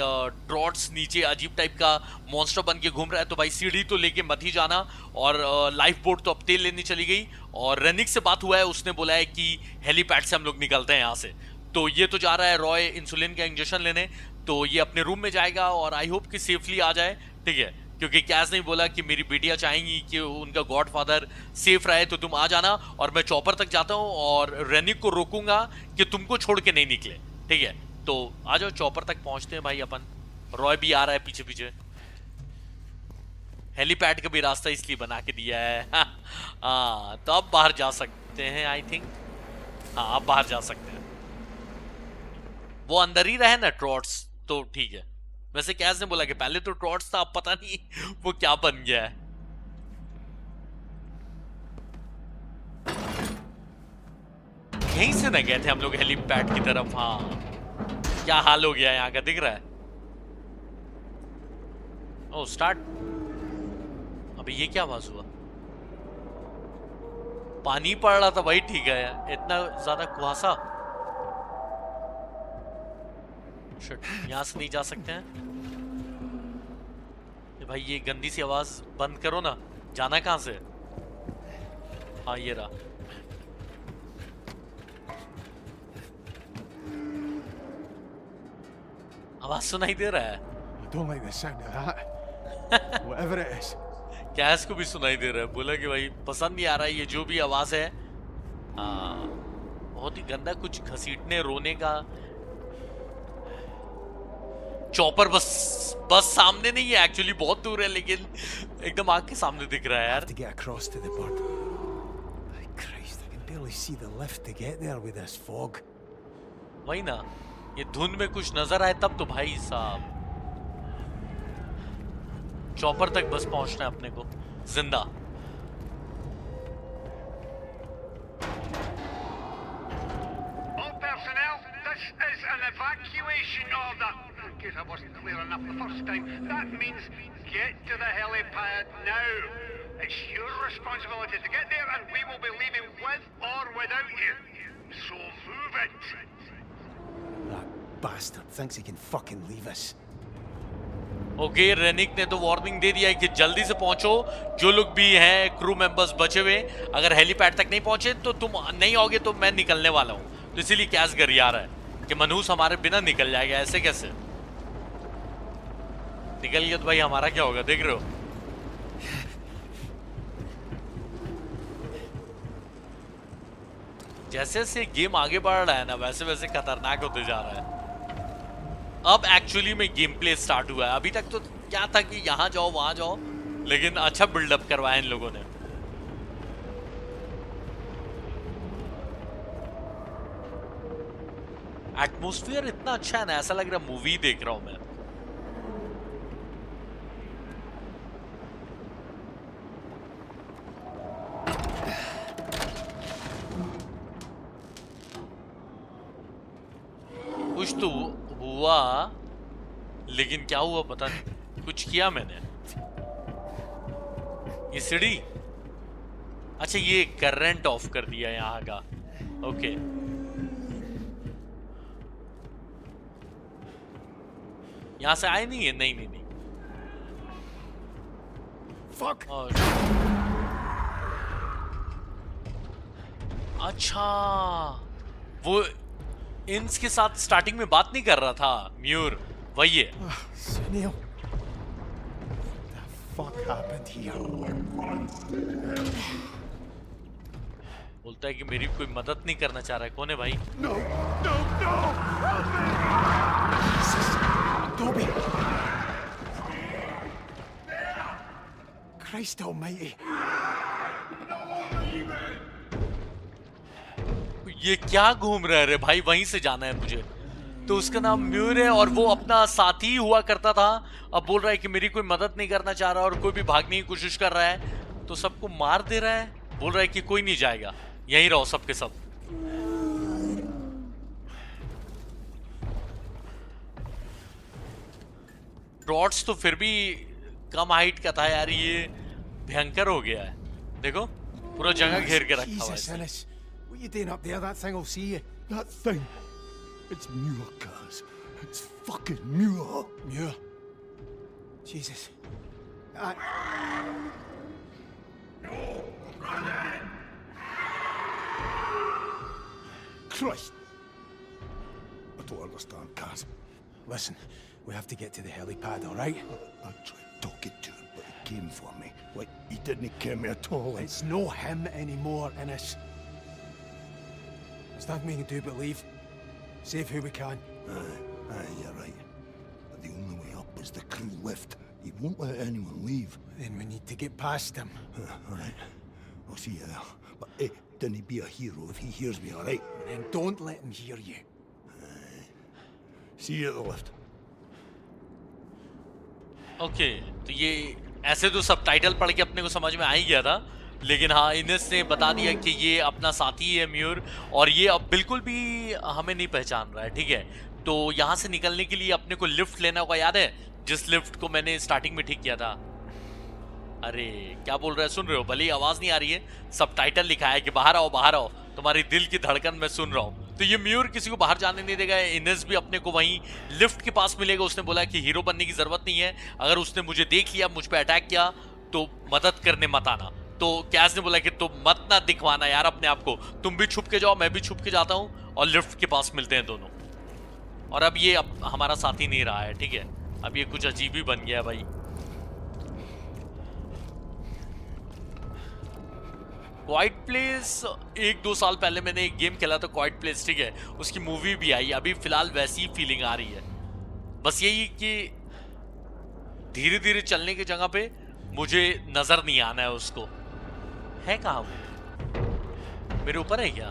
ट्रॉट्स नीचे अजीब टाइप का मॉन्स्टर बन के घूम रहा है, तो भाई सीढ़ी तो लेके मत ही जाना। और लाइफ बोट तो अब तेल लेने चली गई। और रेनिक से बात हुआ है, उसने बोला है कि हेलीपैड से हम लोग निकलते हैं यहाँ से। तो ये तो जा रहा है रॉय इंसुलिन का इंजेक्शन लेने, तो ये अपने रूम में जाएगा और आई होप कि सेफली आ जाए, ठीक है। क्योंकि कैस ने बोला कि मेरी बेटियां चाहेंगी कि उनका गॉडफादर सेफ रहे, तो तुम आ जाना और मैं चॉपर तक जाता हूँ और रेनिक को रोकूंगा कि तुमको छोड़ के नहीं निकले, ठीक है। तो आ जाओ, चॉपर तक पहुंचते हैं भाई अपन। रॉय भी आ रहा है पीछे पीछे। हेलीपैड का भी रास्ता इसलिए बना के दिया है। हाँ, तो अब बाहर जा सकते हैं आई थिंक। हाँ, अब बाहर जा सकते हैं। वो अंदर ही रहे ना ट्रॉट्स, तो ठीक है। वैसे कैस ने बोला कि पहले तो ट्रॉट्स था, अब पता नहीं वो क्या बन गया है। यहीं से ना गए थे हम लोग हेलीपैड की तरफ। हाँ, क्या हाल हो गया यहाँ का, दिख रहा है। ओ स्टार्ट। अबे ये क्या आवाज हुआ? पानी पड़ रहा था भाई, ठीक है। इतना ज्यादा कुहासा। शिट, यहाँ से नहीं जा सकते हैं। भाई ये गंदी सी आवाज बंद करो ना। जाना कहाँ से? हाँ, ये रहा। आवाज सुनाई दे रहा है। I don't like the sound of that. Whatever it is. कैस को भी सुनाई दे रहा है। बोला कि भाई पसंद नहीं आ रहा है ये जो भी आवाज है। हाँ, बहुत ही गंदा, कुछ घसीटने रोने का। चॉपर बस सामने नहीं है, एक्चुअली बहुत दूर है, लेकिन एकदम आंख के सामने दिख रहा है यार। To get across to the bird. Christ, I can barely see the lift to get there with this fog. वही ना, ये धुंध में कुछ नजर आए तब तो भाई साहब। चॉपर तक बस पहुंचना है अपने को जिंदा। All personnel, this is an evacuation order. In case I wasn't clear enough the first time, that means get to the helipad now. It's your responsibility to get there, and we will be leaving with or without you. So move it. That bastard thinks he can fucking leave us. Okay, रेनिक ने तो warning दे दिया है कि जल्दी से पहुंचो। जो लोग भी हैं क्रू मेंबर्स बचे हुए, अगर हेलीपैड तक नहीं पहुंचे तो तुम नहीं आओगे तो मैं निकलने वाला हूं। तो इसीलिए कैस गरिया रहा है कि मनहूस हमारे बिना निकल जाएगा। ऐसे कैसे निकल गया तो भाई हमारा क्या होगा, देख रहे हो। जैसे जैसे गेम आगे बढ़ रहा है ना, वैसे वैसे खतरनाक होते जा रहा है। अब एक्चुअली में गेम प्ले स्टार्ट हुआ है। अभी तक तो क्या था कि यहाँ जाओ वहां जाओ, लेकिन अच्छा बिल्डअप करवाया इन लोगों ने। एटमॉस्फेयर इतना अच्छा है ना, ऐसा लग रहा है मूवी देख रहा हूं मैं। कुछ तो हुआ, लेकिन क्या हुआ पता नहीं। कुछ किया मैंने। ये सीढ़ी, अच्छा ये करंट ऑफ कर दिया यहाँ का। ओके, यहाँ से आए नहीं है। नहीं नहीं नहीं। Fuck. अच्छा, वो इंस के साथ स्टार्टिंग में बात नहीं कर रहा था म्यूर, वही है। Sunil. What the fuck happened here? बोलता है कि मेरी कोई मदद नहीं करना चाह रहा है। कौन है भाई? No, no, no! Jesus, Dobby! Christ almighty! ये क्या घूम रहा है रे भाई? वहीं से जाना है मुझे। तो उसका नाम म्यूर है और वो अपना साथी हुआ करता था। अब बोल रहा है कि मेरी कोई मदद नहीं करना चाह रहा और कोई भी भागने की कोशिश कर रहा है तो सबको मार दे रहा है। बोल रहा है कि कोई नहीं जाएगा, यहीं रहो सबके सब। ट्रॉट्स तो फिर भी कम हाइट का था यार, ये भयंकर हो गया है। देखो पूरा जगह घेर के रखा हुआ Jesus, है। Ennis. What you doing up there? That thing will see you. That thing. It's Muir, Kaz. It's fucking Muir. Muir. Jesus. Christ. I don't understand, Kaz. Listen, we have to get to the helipad, all right? I tried talking to him, but he came for me. Like, he didn't care me at all. It's no him anymore, Ennis. There's nothing we can do but leave. Save who we can. Aye, you're right. But the only way up is the crew lift. He won't let anyone leave. Then we need to get past him. All right. I'll see you there. But hey, don't be a hero if he hears me, all right? And then don't let him hear you. See you at the lift. Okay, तो ये ऐसे तो subtitle पढ़ के अपने को समझ में आ ही गया था, लेकिन हाँ इनेस ने बता दिया कि ये अपना साथी है म्यूर, और ये अब बिल्कुल भी हमें नहीं पहचान रहा है। ठीक है, तो यहाँ से निकलने के लिए अपने को लिफ्ट लेना होगा। याद है जिस लिफ्ट को मैंने स्टार्टिंग में ठीक किया था? अरे क्या बोल रहा है, सुन रहे हो? भले ही आवाज नहीं आ रही है, सबटाइटल लिखा है कि बाहर आओ, तुम्हारी दिल की धड़कन मैं सुन रहा हूँ। तो ये म्यूर किसी को बाहर जाने नहीं देगा। इनेस भी अपने को वहीं लिफ्ट के पास मिलेगा। उसने बोला कि हीरो बनने की जरूरत नहीं है, अगर उसने मुझे देख लिया, मुझ पे अटैक किया तो मदद करने मत आना। तो कैस ने बोला कि तुम मत ना दिखवाना यार अपने आप को, तुम भी छुप के जाओ, मैं भी छुप के जाता हूँ, और लिफ्ट के पास मिलते हैं दोनों। और अब ये अब हमारा साथी नहीं रहा है। ठीक है, अब ये कुछ अजीब ही बन गया भाई। क्वाइट प्लेस 1-2 साल पहले मैंने एक गेम खेला था क्वाइट प्लेस, ठीक है, उसकी मूवी भी आई। अभी फिलहाल वैसी ही फीलिंग आ रही है। बस यही कि धीरे धीरे चलने की जगह पे मुझे नजर नहीं आना है उसको। है कहाँ वो? मेरे ऊपर है क्या?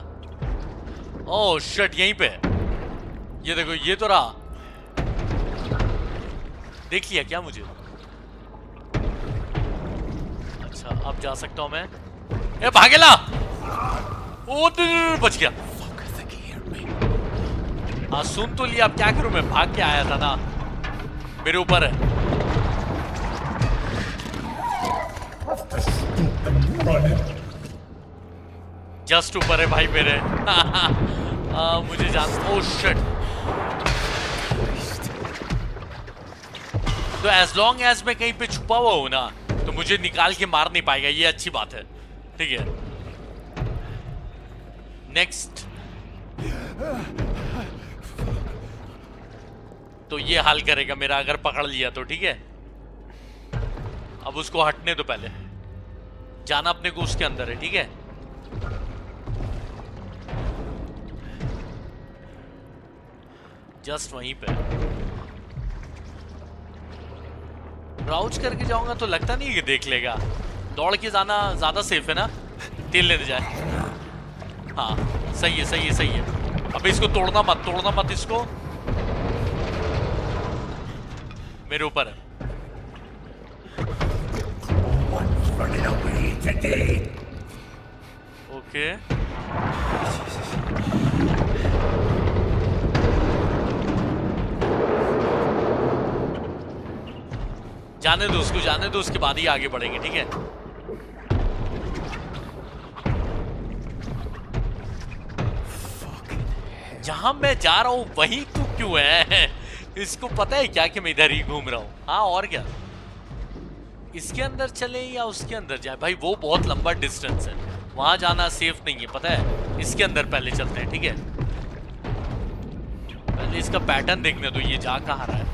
ओह शिट, यहीं पे। ये देखो, ये तो रहा। देख लिया क्या मुझे? अच्छा, अब जा सकता हूं मैं। ए भागेला! ओ बच गया। हाँ सुन तो लिया, अब क्या करूं मैं? भाग के आया था ना। मेरे ऊपर है। जस्ट ऊपर है भाई मेरे। मुझे जान। Oh shit. तो एज लॉन्ग एज मैं कहीं पे छुपा हुआ हूं ना, तो मुझे निकाल के मार नहीं पाएगा। ये अच्छी बात है। ठीक है, नेक्स्ट। तो ये हाल करेगा मेरा अगर पकड़ लिया तो। ठीक है, अब उसको हटने दो। पहले जाना अपने को उसके अंदर है। ठीक है, जस्ट वहीं पे क्राउच करके जाऊंगा तो लगता नहीं है कि देख लेगा। दौड़ के जाना ज्यादा सेफ है ना, तेल लेने जाए। हाँ सही है, सही है, सही है। अब इसको तोड़ना मत, तोड़ना मत इसको। मेरे ऊपर है। ओके, जाने दो उसको, जाने दो, उसके बाद ही आगे बढ़ेंगे। ठीक है, जहां मैं जा रहा हूं वहीं तू क्यों है? इसको पता है क्या कि मैं इधर ही घूम रहा हूं? हाँ और क्या, इसके अंदर चले या उसके अंदर जाए? भाई वो बहुत लंबा डिस्टेंस है, वहां जाना सेफ नहीं है, पता है। इसके अंदर पहले चलते हैं। ठीक है, पहले इसका पैटर्न देखने दो, ये जा कहाँ रहा है।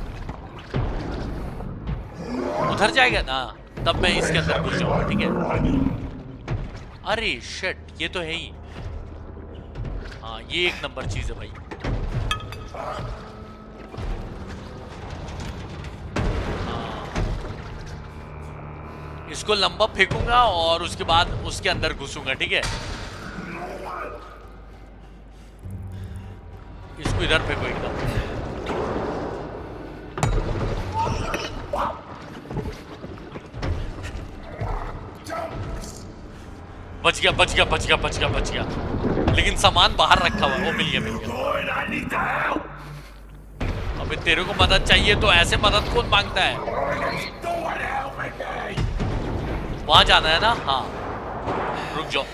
उधर जाएगा ना, तब मैं इसके अंदर घुस जाऊंगा। ठीक है, अरे शिट, ये तो है ही। हाँ ये एक नंबर चीज है भाई। इसको लंबा फेंकूंगा और उसके बाद उसके अंदर घुसूंगा। ठीक है, इसको इधर फेंको एकदम। बच गया, बच गया, बच गया, बच गया, बच गया। लेकिन सामान बाहर रखा हुआ है। वो मिल गया, मिल गया। अब अबे तेरे को मदद चाहिए तो ऐसे मदद कौन मांगता है? वहां जाना है ना? हाँ, रुक जाओ।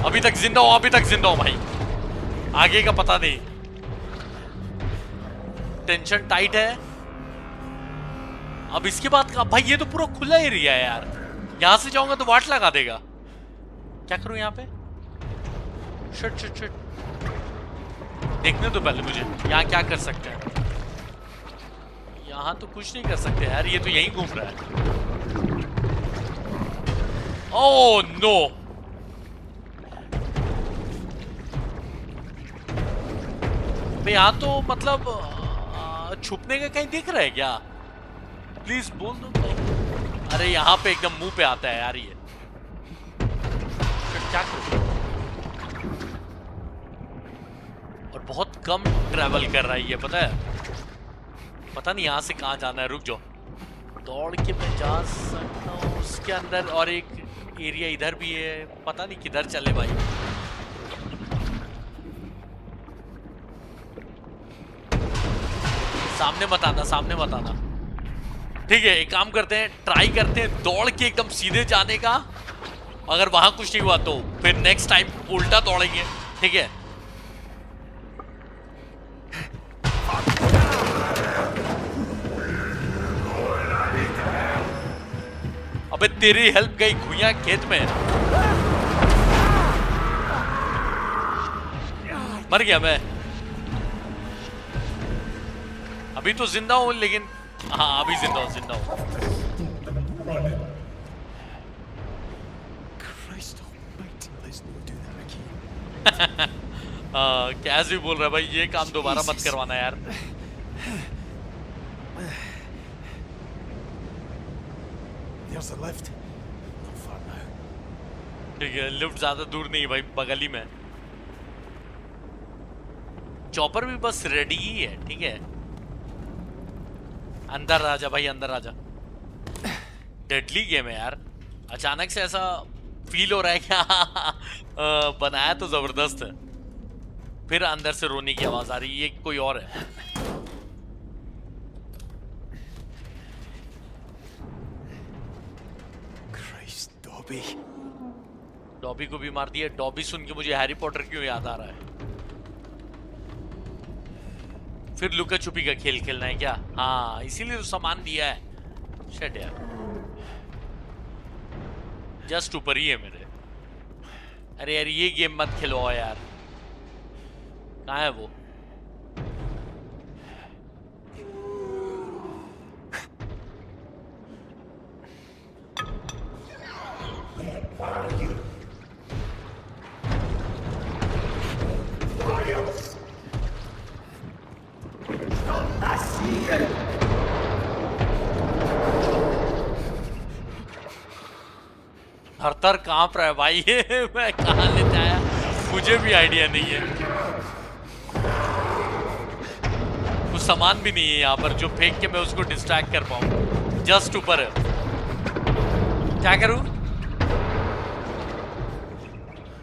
अभी तक जिंदा हूं, अभी तक जिंदा हूं भाई, आगे का पता नहीं। टेंशन टाइट है। अब इसके बाद का भाई, ये तो पूरा खुला एरिया है यार, यहां से जाऊंगा तो वाट लगा देगा। क्या करूं यहाँ पे? शिट शिट शिट, देखने दो पहले मुझे यहाँ क्या कर सकते हैं। यहाँ तो कुछ नहीं कर सकते यार, ये तो यहीं घूम रहा है। ओह नो, यहाँ तो मतलब छुपने का कहीं दिख रहा है क्या? प्लीज बोल दो भाई। अरे यहाँ पे एकदम मुंह पे आता है यार ये, क्या करूं? और बहुत कम ट्रैवल कर रहा है ये, पता है? पता नहीं यहाँ से कहाँ जाना है। रुक जाओ, दौड़ के मैं जा सकता हूँ उसके अंदर, और एक एरिया इधर भी है, पता नहीं किधर चले भाई। सामने मत आना, सामने मत आना। ठीक है, एक काम करते हैं, ट्राई करते हैं दौड़ के एकदम सीधे जाने का। अगर वहां कुछ नहीं हुआ तो फिर नेक्स्ट टाइम उल्टा दौड़ेंगे, ठीक है? अबे तेरी हेल्प गई घुइयां खेत में, मर गया मैं। अभी तो जिंदा हूं, लेकिन हाँ अभी जिंदा हूं, जिंदा हूं। कैस भी बोल रहा है भाई, ये काम दोबारा मत करवाना यार। There's the lift. Not far now. ठीक है, लिफ्ट ज्यादा दूर नहीं भाई, बगल ही में। चॉपर भी बस रेडी ही है, ठीक है? अंदर राजा भाई, अंदर राजा। डेडली गेम है यार, अचानक से ऐसा फील हो रहा है कि बनाया तो जबरदस्त है, फिर अंदर से रोने की आवाज आ रही है, ये कोई और है। Christ, Dobby. डॉबी को भी मार दिया। डॉबी सुन के मुझे हैरी पॉटर क्यों याद आ रहा है? फिर लुका छुपी का खेल खेलना है क्या? हाँ, इसीलिए तो सामान दिया है। शिट यार, जस्ट ऊपर ही है मेरे। अरे यार ये गेम मत खेलो यार। कहाँ है वो? थर कांप रहा है भाई मैं कहाँ लेते आया, मुझे भी आइडिया नहीं है। कुछ सामान भी नहीं है यहाँ पर जो फेंक के मैं उसको डिस्ट्रैक्ट कर पाऊँ। जस्ट ऊपर है, क्या करूँ?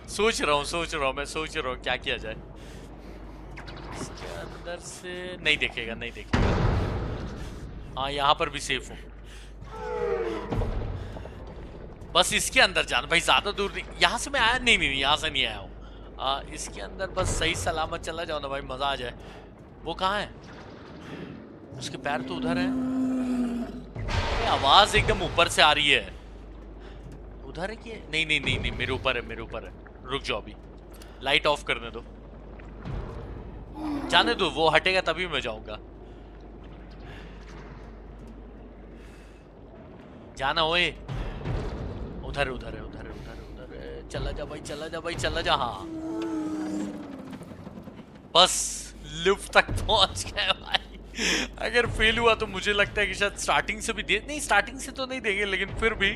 सोच रहा हूँ मैं, सोच रहा हूँ क्या किया जाए। इसके अंदर से नहीं देखेगा, नहीं देखेगा। हाँ यहाँ पर भी सेफ हूँ, बस इसके अंदर जाना भाई, ज्यादा दूर नहीं। यहाँ से मैं आया नहीं, यहाँ से नहीं आया हूँ। इसके अंदर बस सही सलामत चला जाओ ना भाई, मजा आ जाए। वो कहाँ है? उसके पैर तो उधर है। आवाज एकदम ऊपर से आ रही है। उधर है कि नहीं, मेरे ऊपर है, मेरे ऊपर है। रुक जाओ, अभी लाइट ऑफ करने दो, जाने दो, वो हटेगा तभी मैं जाऊंगा। जाना ओए, उधर उधर है, उधर है, उधर है, उधर है। चला जा भाई, चला जा भाई, चला जा। हाँ बस लिफ्ट तक पहुंच गए भाई। अगर फेल हुआ तो मुझे लगता है कि शायद स्टार्टिंग से भी दे, नहीं स्टार्टिंग से तो नहीं देंगे, लेकिन फिर भी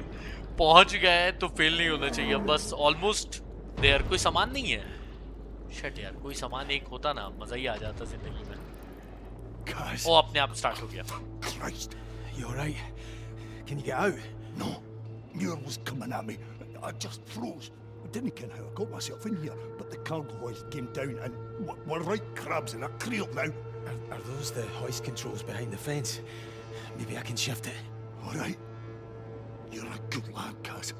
पहुंच गए तो फेल नहीं होना चाहिए। बस ऑलमोस्ट देयर। कोई सामान नहीं है। शिट यार, कोई सामान एक होता ना, मजा ही आ जाता जिंदगी में। ओ अपने आप स्टार्ट हो गया। Christ, you alright? Can you get out? No. Muir was coming at me. I just froze. didn't ken how I got myself in here, but the cargo hoist came down and we're right crabs in a creel now. Are those the hoist controls behind the fence? Maybe I can shift it. All right. You're a good lad, Kaz.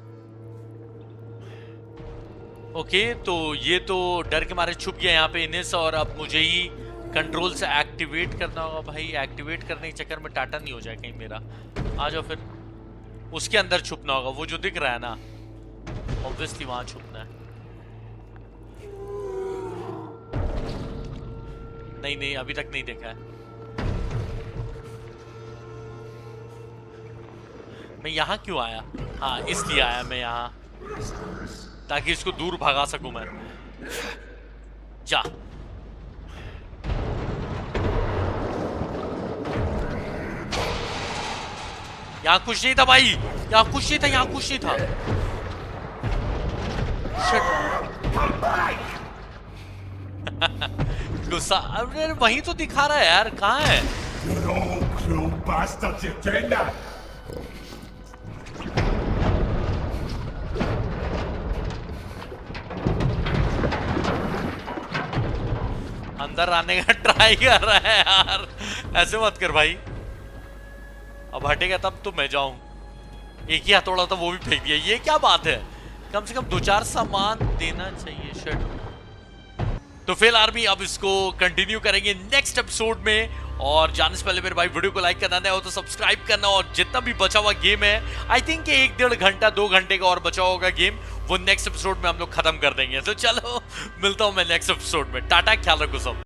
Okay, तो ये तो डर के मारे छुप गया यहाँ पे इनेस, और अब मुझे ही कंट्रोल से एक्टिवेट करना होगा भाई। एक्टिवेट करने के चक्कर में टाटा नहीं हो जाए कहीं मेरा। आ जाओ फिर, उसके अंदर छुपना होगा, वो जो दिख रहा है ना, ऑब्वियसली वहां छुपना है। नहीं, अभी तक नहीं देखा है। मैं यहाँ क्यों आया? हाँ, इसलिए आया मैं यहाँ, ताकि इसको दूर भगा सकूं मैं। जा। यहाँ कुछ नहीं था भाई, यहाँ कुछ नहीं था, यहाँ कुछ नहीं था। गुस्सा, अरे वहीं तो दिखा रहा है यार, कहाँ है? अंदर आने का ट्राई कर रहा है यार, ऐसे मत कर भाई। अब हटेगा तब तो मैं जाऊं। एक ही हथौड़ा था, वो भी फेंक दिया। ये क्या बात है? कम से कम 2-4 सामान देना चाहिए। शट। तो फिलहाल आर्मी अब इसको कंटिन्यू करेंगे नेक्स्ट एपिसोड में, और जाने से पहले मेरे भाई वीडियो को लाइक करना है हो तो सब्सक्राइब करना, और जितना भी बचा हुआ गेम है, आई थिंक 1-1.5 घंटा 2 घंटे का और बचा होगा गेम, वो नेक्स्ट एपिसोड में हम लोग खत्म कर देंगे। तो चलो मिलता हूं मैं नेक्स्ट एपिसोड में। टाटा, ख्याल रखो सब।